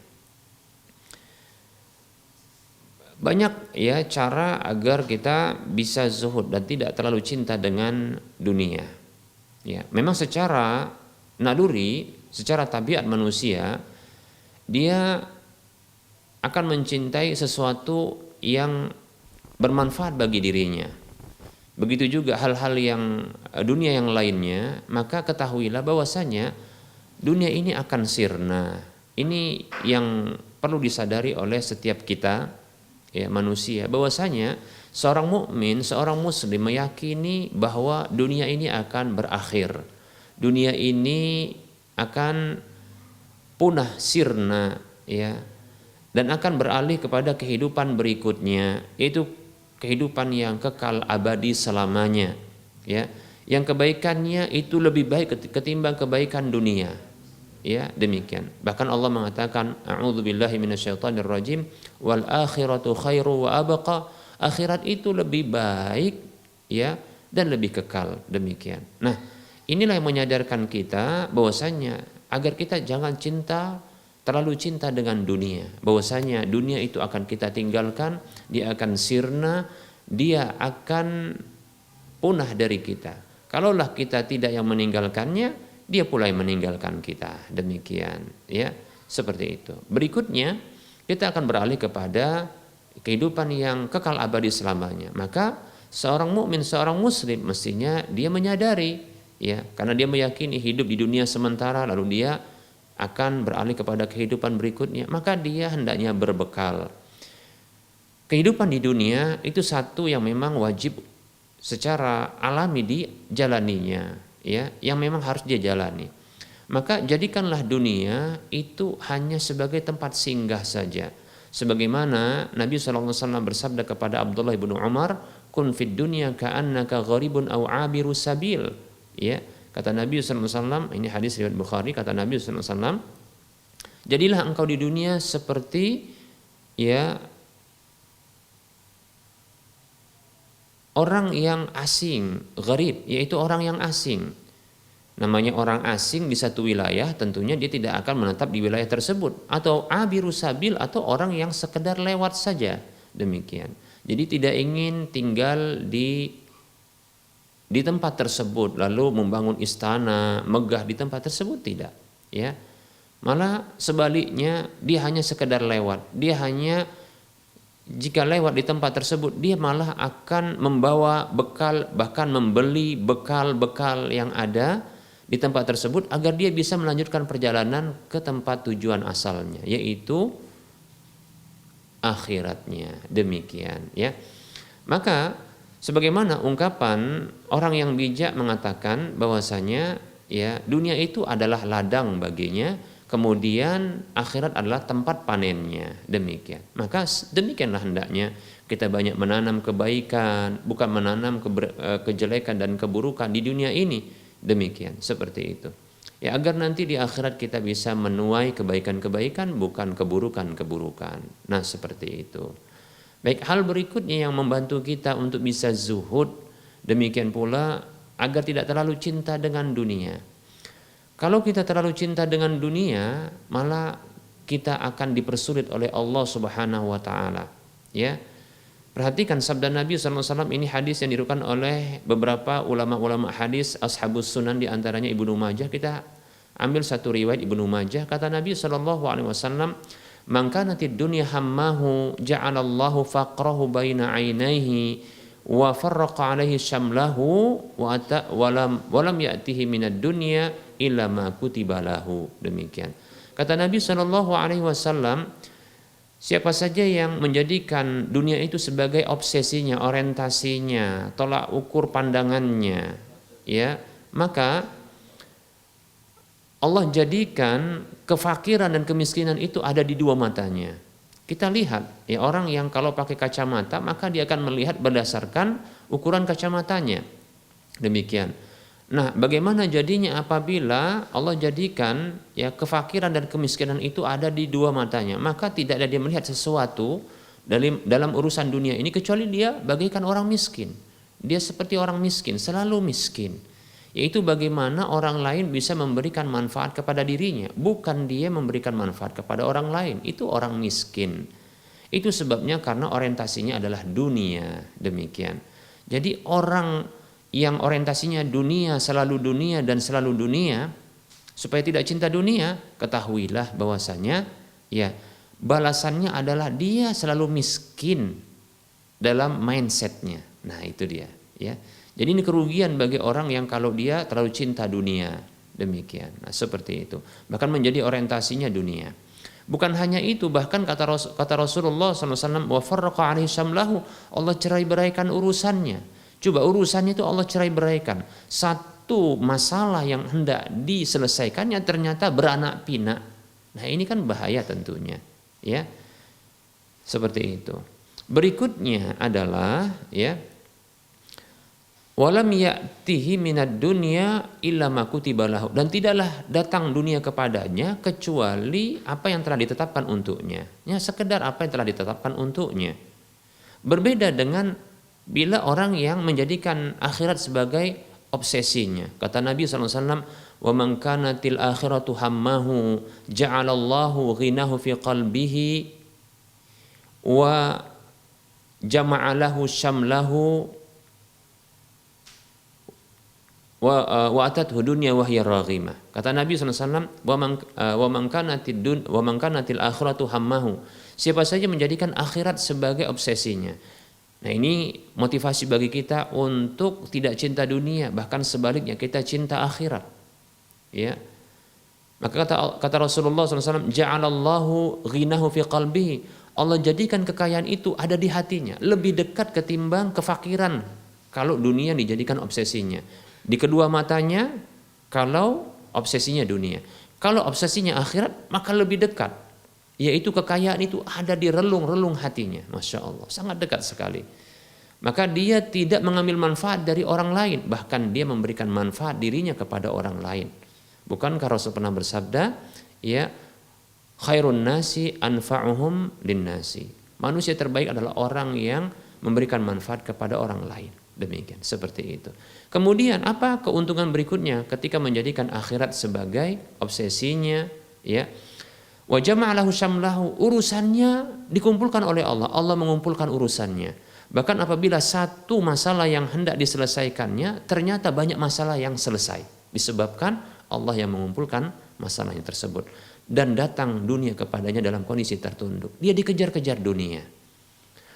B: Banyak ya cara agar kita bisa zuhud dan tidak terlalu cinta dengan dunia. Ya, memang secara naluri, secara tabiat manusia, dia akan mencintai sesuatu yang bermanfaat bagi dirinya. Begitu juga hal-hal yang dunia yang lainnya, maka ketahuilah bahwasanya dunia ini akan sirna. Ini yang perlu disadari oleh setiap kita. ya manusia, bahwasanya seorang mukmin, seorang muslim meyakini bahwa dunia ini akan berakhir. Dunia ini akan punah sirna, ya, dan akan beralih kepada kehidupan berikutnya, yaitu kehidupan yang kekal abadi selamanya, ya, yang kebaikannya itu lebih baik ketimbang kebaikan dunia, ya, demikian. Bahkan Allah mengatakan, a'udzubillahi minasyaitonirrajim, wal akhiratu khairu wa abqa, akhirat itu lebih baik, ya, dan lebih kekal, demikian. Nah, inilah yang menyadarkan kita bahwasanya agar kita jangan terlalu cinta dengan dunia, bahwasanya dunia itu akan kita tinggalkan, dia akan sirna, dia akan punah dari kita. Kalaulah kita tidak yang meninggalkannya, dia pula yang meninggalkan kita, demikian, ya, seperti itu. Berikutnya kita akan beralih kepada kehidupan yang kekal abadi selamanya. Maka seorang mukmin, seorang muslim mestinya dia menyadari, ya, karena dia meyakini hidup di dunia sementara lalu dia akan beralih kepada kehidupan berikutnya, maka dia hendaknya berbekal. Kehidupan di dunia itu satu yang memang wajib secara alami dijalaninya, ya, yang memang harus dia jalani. Maka jadikanlah dunia itu hanya sebagai tempat singgah saja. Sebagaimana Nabi SAW bersabda kepada Abdullah bin Umar, kun fid dunya ka'annaka gharibun aw abiru sabil. Ya, kata Nabi SAW, ini hadis riwayat Bukhari, kata Nabi SAW, jadilah engkau di dunia seperti, ya, orang yang asing, gharib, yaitu orang yang asing. Namanya orang asing di satu wilayah, tentunya dia tidak akan menetap di wilayah tersebut. Atau abiru sabil, atau orang yang sekedar lewat saja, demikian. Jadi tidak ingin tinggal di tempat tersebut, lalu membangun istana, megah di tempat tersebut, tidak, ya. Malah sebaliknya, dia hanya sekedar lewat. Dia hanya, jika lewat di tempat tersebut, dia malah akan membawa bekal, bahkan membeli bekal-bekal yang ada di tempat tersebut agar dia bisa melanjutkan perjalanan ke tempat tujuan asalnya, yaitu akhiratnya, demikian, ya. Maka sebagaimana ungkapan orang yang bijak mengatakan bahwasanya, ya, dunia itu adalah ladang baginya, kemudian akhirat adalah tempat panennya, demikian. Maka demikianlah hendaknya kita banyak menanam kebaikan, bukan menanam kejelekan dan keburukan di dunia ini, demikian, seperti itu. Ya, agar nanti di akhirat kita bisa menuai kebaikan-kebaikan, bukan keburukan-keburukan. Nah, seperti itu. Baik, hal berikutnya yang membantu kita untuk bisa zuhud, demikian pula agar tidak terlalu cinta dengan dunia. Kalau kita terlalu cinta dengan dunia, malah kita akan dipersulit oleh Allah Subhanahu wa taala, ya. Perhatikan sabda Nabi SAW, ini hadis yang diriwayatkan oleh beberapa ulama-ulama hadis, ashabus sunan, di antaranya Ibnu Majah. Kita ambil satu riwayat Ibnu Majah, kata Nabi SAW, man kanatid dunya hammahu ja'alallahu faqrahu baina ainaihi wa farraqa alaihi syamlahu wa lam ya'tihi minad dunya illa ma kutiba lahu, demikian. Kata Nabi SAW, siapa saja yang menjadikan dunia itu sebagai obsesinya, orientasinya, tolak ukur pandangannya, ya, maka Allah jadikan kefakiran dan kemiskinan itu ada di dua matanya. Kita lihat, ya, orang yang kalau pakai kacamata maka dia akan melihat berdasarkan ukuran kacamatanya, demikian. Nah, bagaimana jadinya apabila Allah jadikan, ya, kefakiran dan kemiskinan itu ada di dua matanya, maka tidak ada dia melihat sesuatu dalam urusan dunia ini kecuali dia bagaikan orang miskin. Dia seperti orang miskin, selalu miskin. Yaitu bagaimana orang lain bisa memberikan manfaat kepada dirinya, bukan dia memberikan manfaat kepada orang lain. Itu orang miskin. Itu sebabnya karena orientasinya adalah dunia, demikian. Jadi orang yang orientasinya dunia, selalu dunia dan selalu dunia, supaya tidak cinta dunia, ketahuilah bahwasanya, ya, balasannya adalah dia selalu miskin dalam mindsetnya. Nah, itu dia, ya. Jadi ini kerugian bagi orang yang kalau dia terlalu cinta dunia, demikian. Nah, seperti itu. Bahkan menjadi orientasinya dunia. Bukan hanya itu, bahkan kata Rasulullah SAW, wa farraqa alaihi syamlahu, Allah cerai beraikan urusannya. Coba urusannya itu Allah cerai beraikan. Satu masalah yang hendak diselesaikannya ternyata beranak pinak. Nah ini kan bahaya tentunya, ya seperti itu. Berikutnya adalah ya, walam ya'tihi minad dunya illa ma kutiba lahu, dan tidaklah datang dunia kepadanya kecuali apa yang telah ditetapkan untuknya. Ya, sekedar apa yang telah ditetapkan untuknya. Berbeda dengan bila orang yang menjadikan akhirat sebagai obsesinya. Kata Nabi SAW, wa man kanatil akhiratu hammahu ja'alallahu ghinahu fi qalbihi wa jama'alahu syamlahu wa atathu dunya wa hiya raghimah. Kata Nabi SAW, wa man kanatil akhiratu hammahu, siapa saja menjadikan akhirat sebagai obsesinya. Nah ini motivasi bagi kita untuk tidak cinta dunia, bahkan sebaliknya kita cinta akhirat. Ya. Maka kata Rasulullah SAW, ja'alallahu ghinahu fi qalbihi, Allah jadikan kekayaan itu ada di hatinya, lebih dekat ketimbang kefakiran kalau dunia dijadikan obsesinya. Di kedua matanya kalau obsesinya dunia. Kalau obsesinya akhirat maka lebih dekat, yaitu kekayaan itu ada di relung-relung hatinya. Masya Allah, sangat dekat sekali. Maka dia tidak mengambil manfaat dari orang lain, bahkan dia memberikan manfaat dirinya kepada orang lain. Bukankah Rasul pernah bersabda, ya, khairun nasi anfa'uhum linnasi, manusia terbaik adalah orang yang memberikan manfaat kepada orang lain. Demikian, seperti itu. Kemudian apa keuntungan berikutnya ketika menjadikan akhirat sebagai obsesinya, ya? Wa jama'alahu syamlahu, urusannya dikumpulkan oleh Allah. Allah mengumpulkan urusannya. Bahkan apabila satu masalah yang hendak diselesaikannya, ternyata banyak masalah yang selesai disebabkan Allah yang mengumpulkan masalahnya tersebut. Dan datang dunia kepadanya dalam kondisi tertunduk. Dia dikejar-kejar dunia.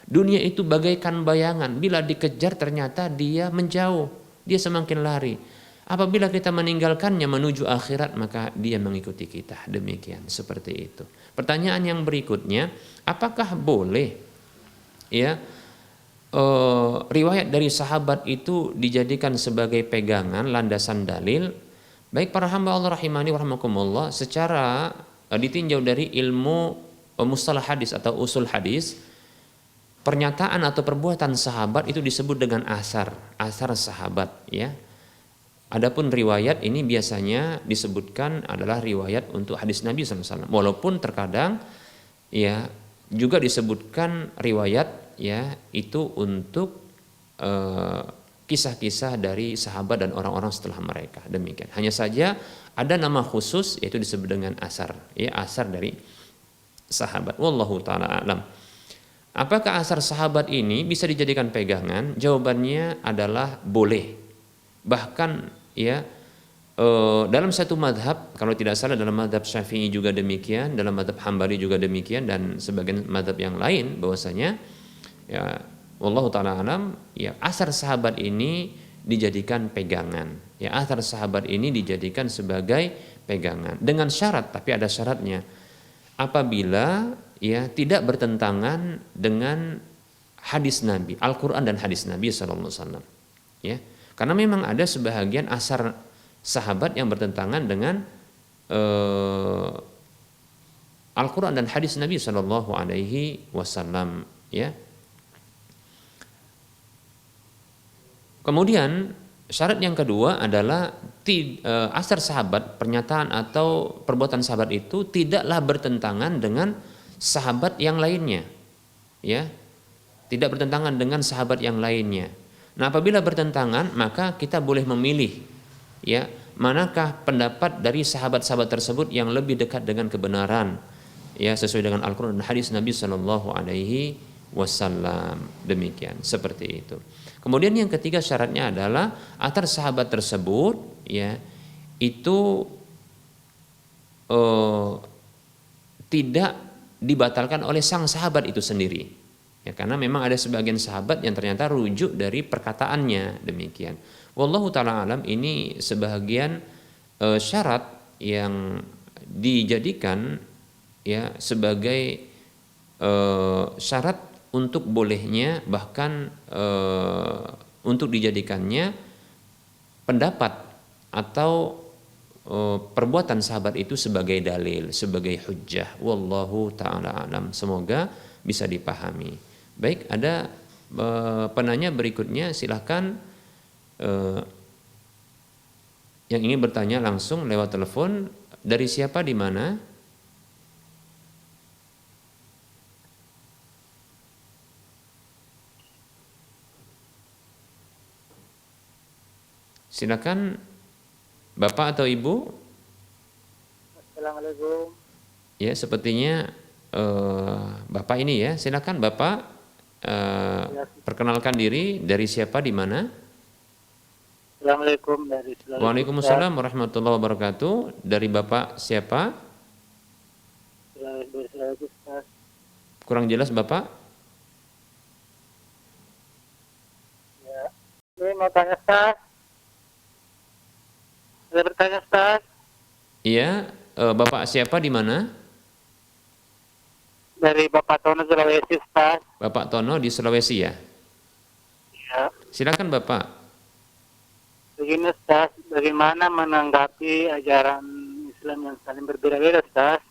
B: Dunia itu bagaikan bayangan, bila dikejar ternyata dia menjauh, dia semakin lari. Apabila kita meninggalkannya menuju akhirat, maka dia mengikuti kita. Demikian, seperti itu. Pertanyaan yang berikutnya, apakah boleh ya riwayat dari sahabat itu dijadikan sebagai pegangan, landasan dalil? Baik para hamba Allah rahimani wa rahimakumullah, secara ditinjau dari ilmu mustalah hadis atau usul hadis, pernyataan atau perbuatan sahabat itu disebut dengan asar sahabat, ya. Adapun riwayat ini biasanya disebutkan adalah riwayat untuk hadis Nabi SAW. Walaupun terkadang ya juga disebutkan riwayat ya itu untuk kisah-kisah dari sahabat dan orang-orang setelah mereka. Demikian. Hanya saja ada nama khusus yaitu disebut dengan asar, ya, asar dari sahabat. Wallahu taala a'lam. Apakah asar sahabat ini bisa dijadikan pegangan? Jawabannya adalah boleh. Bahkan ya dalam satu madhab, kalau tidak salah dalam madhab Syafi'i juga demikian, dalam madhab Hambali juga demikian, dan sebagian madhab yang lain bahwasanya ya wallahu ta'ala alam, ya asar sahabat ini dijadikan pegangan. Ya asar sahabat ini dijadikan sebagai pegangan dengan syarat, tapi ada syaratnya. Apabila ya tidak bertentangan dengan hadis Nabi, Al-Quran dan hadis Nabi SAW. Ya, karena memang ada sebahagian asar sahabat yang bertentangan dengan Al-Quran dan hadis Nabi SAW. Ya. Kemudian syarat yang kedua adalah asar sahabat, pernyataan atau perbuatan sahabat itu tidaklah bertentangan dengan sahabat yang lainnya, ya, tidak bertentangan dengan sahabat yang lainnya. Nah, apabila bertentangan, maka kita boleh memilih, ya, manakah pendapat dari sahabat-sahabat tersebut yang lebih dekat dengan kebenaran, ya, sesuai dengan Al-Quran dan hadis Nabi Shallallahu Alaihi Wasallam. Demikian, seperti itu. Kemudian yang ketiga syaratnya adalah antar sahabat tersebut, ya, itu tidak dibatalkan oleh sang sahabat itu sendiri, ya, karena memang ada sebagian sahabat yang ternyata rujuk dari perkataannya. Demikian. Wallahu ta'ala alam, ini sebagian syarat yang dijadikan ya sebagai syarat untuk bolehnya, bahkan untuk dijadikannya pendapat atau perbuatan sahabat itu sebagai dalil, sebagai hujjah. Wallahu ta'ala alam. Semoga bisa dipahami. Baik, ada penanya berikutnya, silahkan yang ingin bertanya langsung lewat telepon. Dari siapa, di mana? Silakan Bapak atau Ibu.
C: Assalamualaikum.
B: Ya, sepertinya Bapak ini ya. Silakan Bapak perkenalkan diri, dari siapa, di mana?
C: Assalamualaikum dari Sulawesi.
B: Waalaikumsalam warahmatullahi wabarakatuh. Dari Bapak siapa?
C: Sulawesi, Ustaz.
B: Kurang jelas Bapak.
C: Ya. Ini mau tanya, Ustaz. Saya bertanya, Ustaz.
B: Iya, Bapak siapa, di mana?
C: Dari Bapak Tono, Sulawesi, Ustaz.
B: Bapak Tono di Sulawesi ya.
C: Ya.
B: Silakan Bapak.
C: Begini, Ustaz. Bagaimana menanggapi ajaran Islam yang saling berbeda-beda, Ustaz?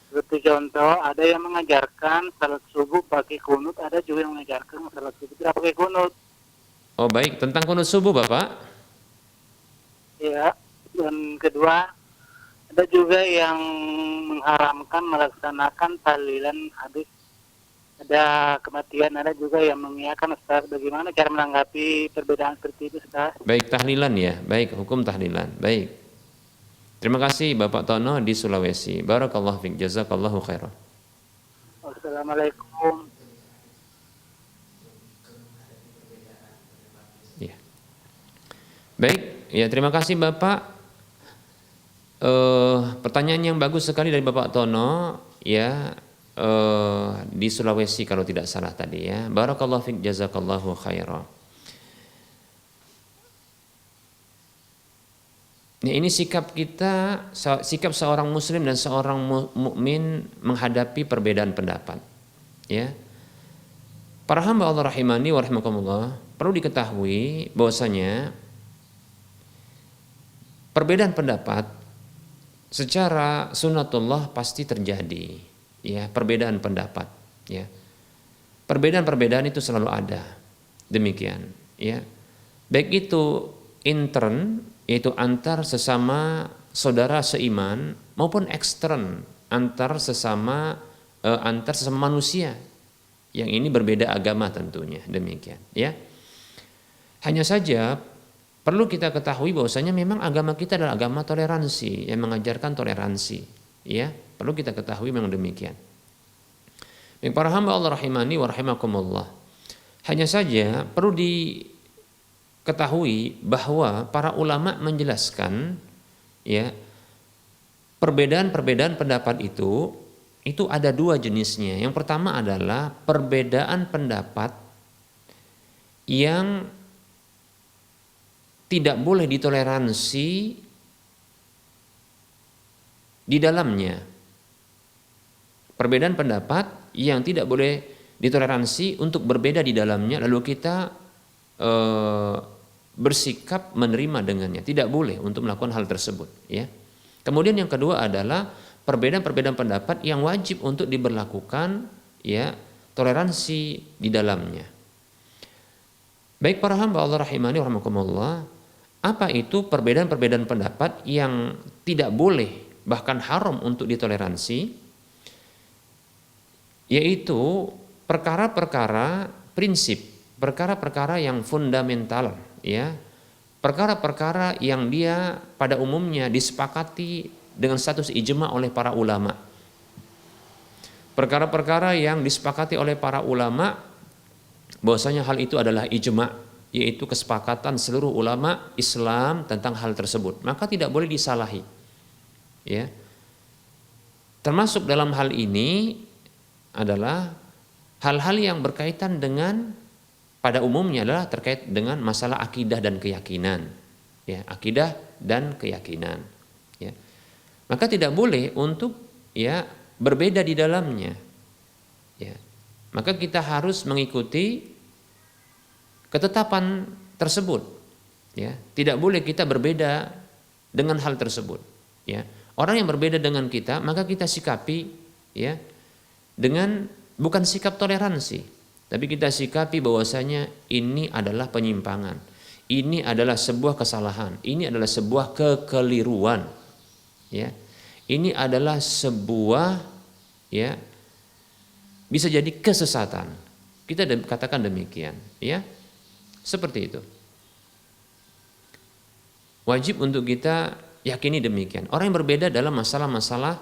C: Seperti contoh, ada yang mengajarkan salat subuh pakai kunut, ada juga yang mengajarkan salat subuh tidak pakai kunut.
B: Oh baik, tentang kunut subuh Bapak.
C: Ya. Dan kedua, ada juga yang mengharamkan melaksanakan tahlilan habis ada kematian, ada juga yang mengiyakan, Ustaz. Bagaimana cara menanggapi perbedaan seperti itu, Ustaz?
B: Baik, tahlilan ya. Baik, hukum tahlilan. Baik. Terima kasih Bapak Tono di Sulawesi. Barakallahu fiik, jazakallahu khairan.
C: Wassalamualaikum.
B: Ya. Baik, ya terima kasih Bapak. Pertanyaan yang bagus sekali dari Bapak Tono ya, di Sulawesi kalau tidak salah tadi ya. Barakallahu fiik, jazakallahu khairan. Ya, ini sikap kita, sikap seorang muslim dan seorang mukmin menghadapi perbedaan pendapat ya. Para hamba Allah rahimani wa rahimakumullah, perlu diketahui bahwasanya perbedaan pendapat secara sunnatullah pasti terjadi ya, perbedaan pendapat ya. Perbedaan-perbedaan itu selalu ada. Demikian ya. Baik itu intern, yaitu antar sesama saudara seiman, maupun ekstern, antar sesama manusia yang ini berbeda agama tentunya. Demikian ya. Hanya saja perlu kita ketahui bahwasanya memang agama kita adalah agama toleransi, yang mengajarkan toleransi ya. Perlu kita ketahui memang demikian. Baik, para hamba Allah rahimani wa rahimakumullah, hanya saja perlu diketahui bahwa para ulama menjelaskan ya, perbedaan-perbedaan pendapat itu ada dua jenisnya. Yang pertama adalah perbedaan pendapat yang tidak boleh ditoleransi di dalamnya. Perbedaan pendapat yang tidak boleh ditoleransi untuk berbeda di dalamnya, lalu kita bersikap menerima dengannya. Tidak boleh untuk melakukan hal tersebut ya. Kemudian yang kedua adalah perbedaan-perbedaan pendapat yang wajib untuk diberlakukan ya, toleransi di dalamnya. Baik para hamba Allah rahimani wa rahimakumullah, apa itu perbedaan-perbedaan pendapat yang tidak boleh bahkan haram untuk ditoleransi? Yaitu perkara-perkara prinsip, perkara-perkara yang fundamental ya, perkara-perkara yang dia pada umumnya disepakati dengan status ijma oleh para ulama. Perkara-perkara yang disepakati oleh para ulama bahwasanya hal itu adalah ijma, yaitu kesepakatan seluruh ulama Islam tentang hal tersebut, maka tidak boleh disalahi ya. Termasuk dalam hal ini adalah hal-hal yang berkaitan dengan, pada umumnya adalah terkait dengan masalah akidah dan keyakinan ya, akidah dan keyakinan ya. Maka tidak boleh untuk ya berbeda di dalamnya, ya, maka kita harus mengikuti ketetapan tersebut, ya. Tidak boleh kita berbeda dengan hal tersebut, ya. Orang yang berbeda dengan kita, maka kita sikapi, ya, dengan bukan sikap toleransi, tapi kita sikapi bahwasanya ini adalah penyimpangan, ini adalah sebuah kesalahan, ini adalah sebuah kekeliruan, ya. Ini adalah sebuah, ya, bisa jadi kesesatan. Kita katakan demikian, ya. Seperti itu. Wajib untuk kita yakini demikian. Orang yang berbeda dalam masalah-masalah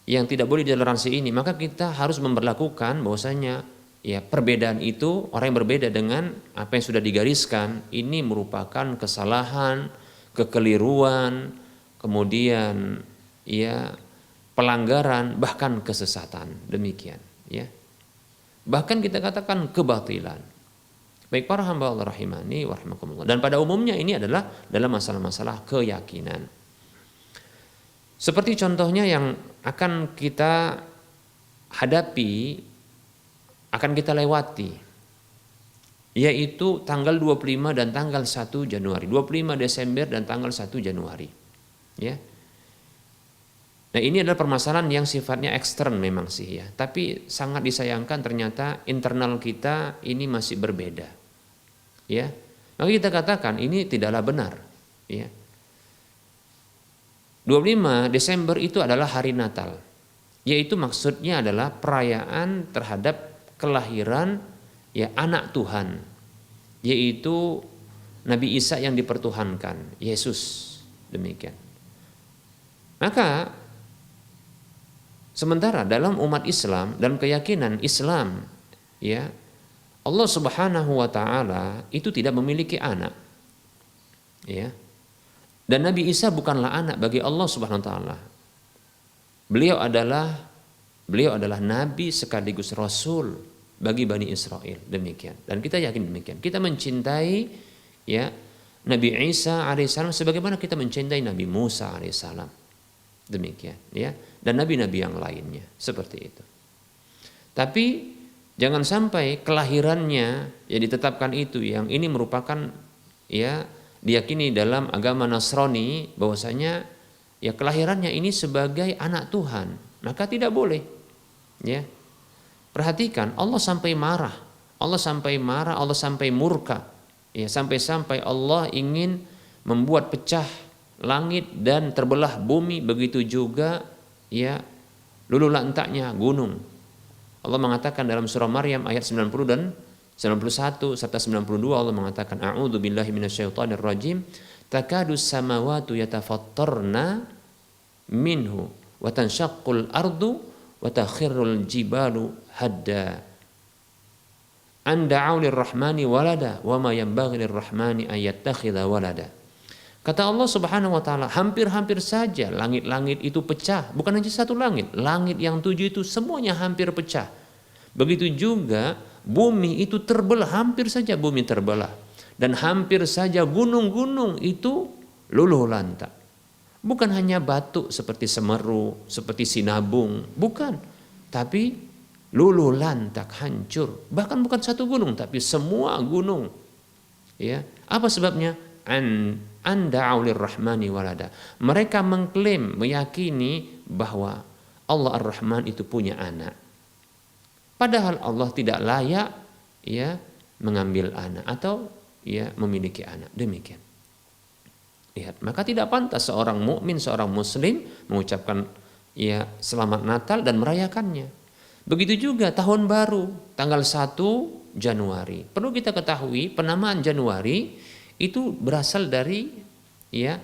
B: yang tidak boleh ditoleransi ini, maka kita harus memperlakukan bahwasanya, ya, perbedaan itu, orang yang berbeda dengan apa yang sudah digariskan, ini merupakan kesalahan, kekeliruan, kemudian, ya, pelanggaran, bahkan kesesatan. Demikian, ya. Bahkan kita katakan kebatilan. Baik para hamba Allah rahimani wa rahimakumullah. Dan pada umumnya ini adalah dalam masalah-masalah keyakinan. Seperti contohnya yang akan kita hadapi, akan kita lewati, yaitu tanggal 25 dan tanggal 1 Januari, 25 Desember dan tanggal 1 Januari, ya. Nah, ini adalah permasalahan yang sifatnya ekstern memang sih, ya, tapi sangat disayangkan ternyata internal kita ini masih berbeda, ya. Maka kita katakan ini tidaklah benar, ya. 25 Desember itu adalah hari Natal, yaitu maksudnya adalah perayaan terhadap kelahiran, ya, anak Tuhan, yaitu Nabi Isa yang dipertuhankan, Yesus. Demikian. Maka sementara dalam umat Islam, dalam keyakinan Islam, ya, Allah Subhanahu wa taala itu tidak memiliki anak, ya. Dan Nabi Isa bukanlah anak bagi Allah Subhanahu wa taala. Beliau adalah nabi sekaligus rasul bagi Bani Israel. Demikian. Dan kita yakin demikian. Kita mencintai, ya, Nabi Isa alaihissalam sebagaimana kita mencintai Nabi Musa alaihissalam. Demikian, ya. Dan nabi-nabi yang lainnya seperti itu. Tapi jangan sampai kelahirannya yang ditetapkan itu, yang ini merupakan, ya, diyakini dalam agama Nasrani bahwasanya, ya, kelahirannya ini sebagai anak Tuhan, maka tidak boleh, ya. Perhatikan, Allah sampai marah, Allah sampai murka, ya, sampai Allah ingin membuat pecah langit dan terbelah bumi, begitu juga, ya, luluh lantaknya gunung. Allah mengatakan dalam surah Maryam ayat 90 dan 91 serta 92, Allah mengatakan a'udzu billahi minasyaitonir rajim takadus samawati yatafattarna minhu wa tanshaqqul ardu wa takhirrul jibalu hadda an da'u lirrahmani walada wa ma yanbaghi lirrahmani an yattakhidha walada. Kata Allah Subhanahu wa taala, hampir-hampir saja langit-langit itu pecah, bukan hanya satu langit, langit yang 7 itu semuanya hampir pecah. Begitu juga bumi itu terbelah, hampir saja bumi terbelah, dan hampir saja gunung-gunung itu luluh lantak. Bukan hanya batu seperti Semeru, seperti Sinabung, bukan, tapi luluh lantak, hancur. Bahkan bukan satu gunung, tapi semua gunung. Ya, apa sebabnya? Anda aulir rahmani walada. Mereka mengklaim, meyakini bahwa Allah Ar-Rahman itu punya anak. Padahal Allah tidak layak, ya, mengambil anak atau, ya, memiliki anak. Demikian. Lihat, maka tidak pantas seorang mukmin, seorang muslim mengucapkan, ya, selamat Natal dan merayakannya. Begitu juga tahun baru tanggal 1 Januari. Perlu kita ketahui penamaan Januari itu berasal dari, ya,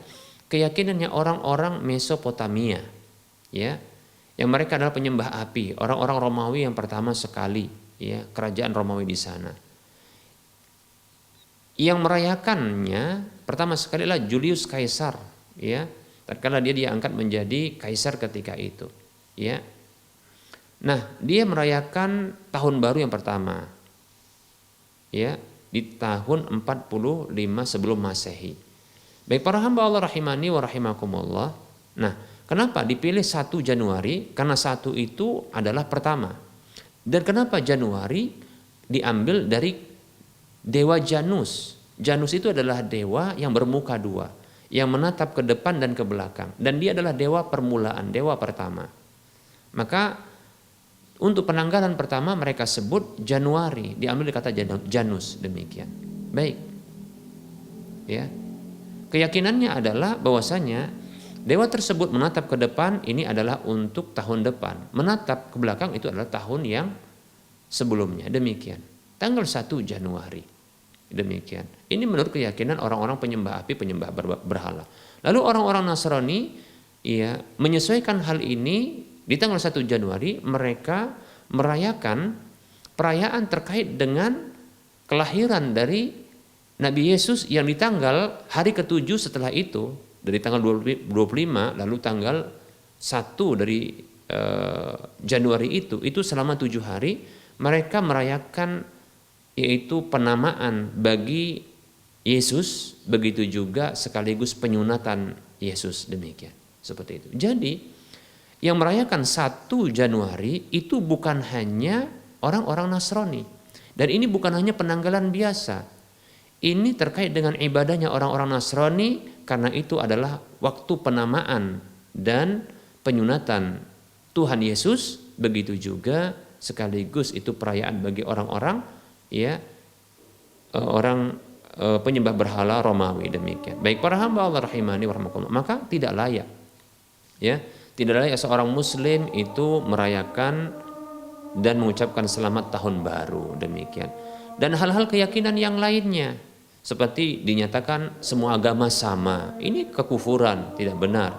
B: keyakinannya orang-orang Mesopotamia, ya, yang mereka adalah penyembah api, orang-orang Romawi yang pertama sekali, ya, kerajaan Romawi di sana. Yang merayakannya pertama sekali adalah Julius Kaisar, ya, tatkala dia diangkat menjadi kaisar ketika itu, ya. Nah, dia merayakan tahun baru yang pertama, ya, di tahun 45 sebelum Masehi. Baik para hamba Allah rahimani wa rahimakumullah. Nah, Kenapa dipilih 1 Januari? Karena 1 itu adalah pertama. Dan kenapa Januari diambil dari dewa Janus? Janus itu adalah dewa yang bermuka 2, yang menatap ke depan dan ke belakang. Dan dia adalah dewa permulaan, dewa pertama. Maka untuk penanggalan pertama mereka sebut Januari, diambil dari kata Janus, demikian. Baik. Ya. Keyakinannya adalah bahwasanya dewa tersebut menatap ke depan ini adalah untuk tahun depan. Menatap ke belakang itu adalah tahun yang sebelumnya. Demikian. Tanggal 1 Januari. Demikian. Ini menurut keyakinan orang-orang penyembah api, penyembah berhala. Lalu orang-orang Nasrani menyesuaikan hal ini di tanggal 1 Januari mereka merayakan perayaan terkait dengan kelahiran dari Nabi Yesus yang di tanggal hari ke-7 setelah itu, dari tanggal 25 lalu tanggal 1 dari Januari itu selama 7 hari mereka merayakan yaitu penamaan bagi Yesus, begitu juga sekaligus penyunatan Yesus, demikian. Seperti itu. Jadi yang merayakan 1 Januari itu bukan hanya orang-orang Nasrani, dan ini bukan hanya penanggalan biasa. Ini terkait dengan ibadahnya orang-orang Nasrani, karena itu adalah waktu penamaan dan penyunatan Tuhan Yesus, begitu juga sekaligus itu perayaan bagi orang-orang penyembah berhala Romawi, demikian. Baik para hamba Allah rahimani wa rahmakumullah, maka tidak layak tidak layak seorang muslim itu merayakan dan mengucapkan selamat tahun baru, demikian. Dan hal-hal keyakinan yang lainnya seperti dinyatakan semua agama sama, ini kekufuran, tidak benar.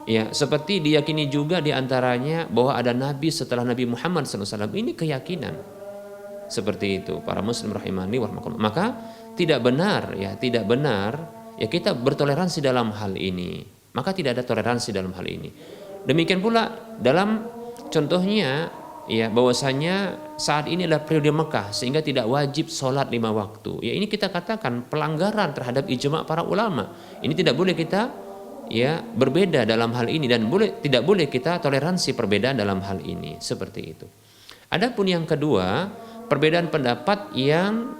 B: Ya, seperti diyakini juga diantaranya bahwa ada nabi setelah Nabi Muhammad SAW, ini keyakinan seperti itu para muslim rahimani wa rahmakumullah. Maka tidak benar kita bertoleransi dalam hal ini. Maka tidak ada toleransi dalam hal ini. Demikian pula dalam contohnya bahwasanya saat ini adalah periode Mekah sehingga tidak wajib sholat 5 waktu. Ya, ini kita katakan pelanggaran terhadap ijma' para ulama. Ini tidak boleh kita berbeda dalam hal ini, dan tidak boleh kita toleransi perbedaan dalam hal ini, seperti itu. Adapun yang kedua, perbedaan pendapat yang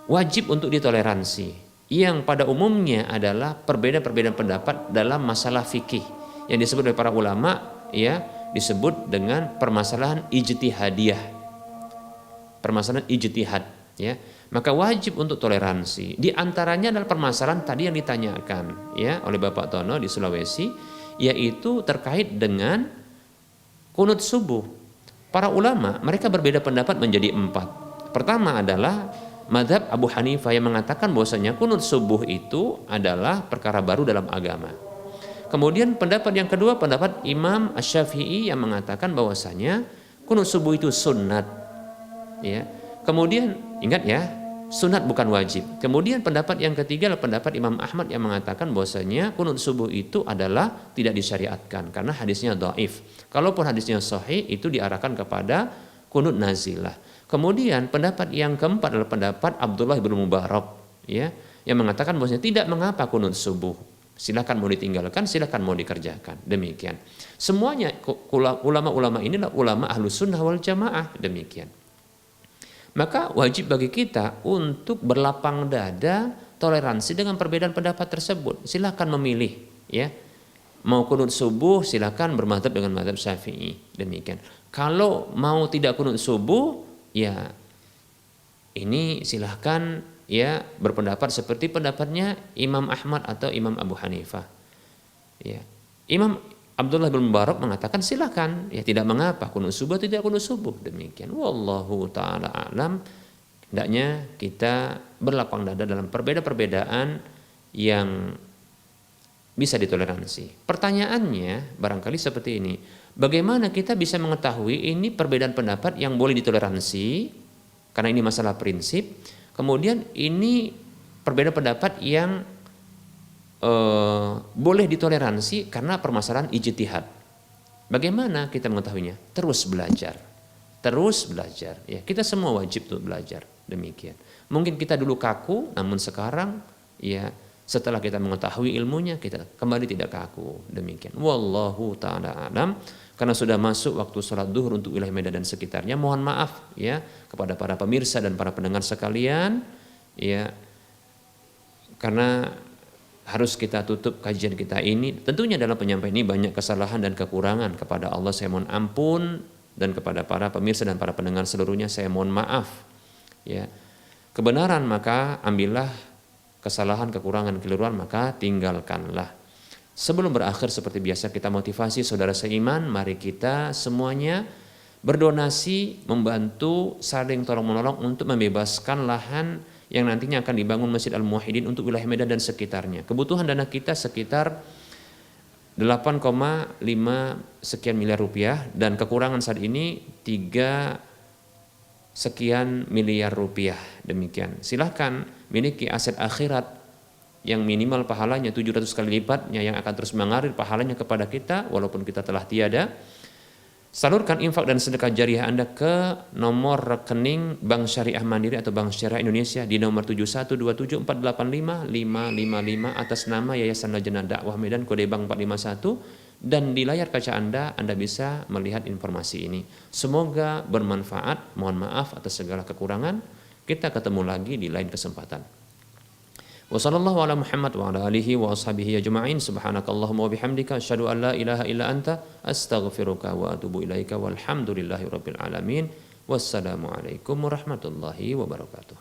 B: wajib untuk ditoleransi, yang pada umumnya adalah perbedaan pendapat dalam masalah fikih yang disebut oleh para ulama disebut dengan permasalahan ijtihadiyah, permasalahan ijtihad, maka wajib untuk toleransi. Di antaranya adalah permasalahan tadi yang ditanyakan oleh Bapak Tono di Sulawesi, yaitu terkait dengan kunut subuh. Para ulama mereka berbeda pendapat menjadi 4. Pertama adalah mazhab Abu Hanifah yang mengatakan bahwasanya kunut subuh itu adalah perkara baru dalam agama. Kemudian pendapat yang kedua, pendapat Imam Asy-Syafi'i yang mengatakan bahwasanya kunut subuh itu sunnat. Kemudian ingat sunat bukan wajib. Kemudian pendapat yang ketiga adalah pendapat Imam Ahmad yang mengatakan bahwasanya kunut subuh itu adalah tidak disyariatkan karena hadisnya dhaif. Kalaupun hadisnya sahih itu diarahkan kepada kunut nazilah. Kemudian pendapat yang keempat adalah pendapat Abdullah bin Mubarak yang mengatakan bahwasanya tidak mengapa kunut subuh. Silakan mau ditinggalkan, silakan mau dikerjakan. Demikian. Semuanya ulama-ulama ini adalah ulama Ahlus Sunnah wal Jamaah, demikian. Maka wajib bagi kita untuk berlapang dada toleransi dengan perbedaan pendapat tersebut. Silakan memilih Mau kunut subuh silakan bermadzhab dengan mazhab Syafi'i, demikian. Kalau mau tidak kunut subuh ini silahkan berpendapat seperti pendapatnya Imam Ahmad atau Imam Abu Hanifah. Imam Abdullah bin Mubarak mengatakan silakan, tidak mengapa kunut subuh atau tidak kunut subuh, demikian. Wallahu taala alam. Hendaknya kita berlapang dada dalam perbedaan yang bisa ditoleransi. Pertanyaannya barangkali seperti ini. Bagaimana kita bisa mengetahui ini perbedaan pendapat yang boleh ditoleransi? Karena ini masalah prinsip. Kemudian ini perbedaan pendapat yang boleh ditoleransi karena permasalahan ijtihad. Bagaimana kita mengetahuinya? Terus belajar. Kita semua wajib untuk belajar, demikian. Mungkin kita dulu kaku, namun sekarang Setelah kita mengetahui ilmunya, kita kembali tidak kaku. Demikian. Wallahu ta'ala alam. Karena sudah masuk waktu sholat duhur untuk wilayah Medan dan sekitarnya, mohon maaf ya kepada para pemirsa dan para pendengar sekalian, ya, karena harus kita tutup kajian kita ini. Tentunya dalam penyampaian ini banyak kesalahan dan kekurangan. Kepada Allah saya mohon ampun, dan kepada para pemirsa dan para pendengar seluruhnya saya mohon maaf. Ya, kebenaran maka ambillah, kesalahan, kekurangan, keliruan maka tinggalkanlah. Sebelum berakhir seperti biasa kita motivasi saudara seiman, mari kita semuanya berdonasi, membantu, saling tolong menolong untuk membebaskan lahan yang nantinya akan dibangun Masjid Al-Muwahhidin untuk wilayah Medan dan sekitarnya. Kebutuhan dana kita sekitar 8,5 sekian miliar rupiah, dan kekurangan saat ini 3 sekian miliar rupiah. Demikian. Silahkan miliki aset akhirat yang minimal pahalanya 700 kali lipatnya, yang akan terus mengalir pahalanya kepada kita walaupun kita telah tiada. Salurkan infak dan sedekah jariah Anda ke nomor rekening Bank Syariah Mandiri atau Bank Syariah Indonesia di nomor 71274855555 atas nama Yayasan Lajnah Dakwah Medan, kode bank 451, dan di layar kaca Anda bisa melihat informasi ini. Semoga bermanfaat. Mohon maaf atas segala kekurangan. Kita ketemu lagi di lain kesempatan. Wassallallahu ala Muhammad wa ala alihi wa ashabihi ajma'in. Subhanakallahumma wa bihamdika asyhadu an la ilaha illa anta astaghfiruka wa atubu ilaika walhamdulillahi rabbil alamin. Wassalamu alaikum warahmatullahi wabarakatuh.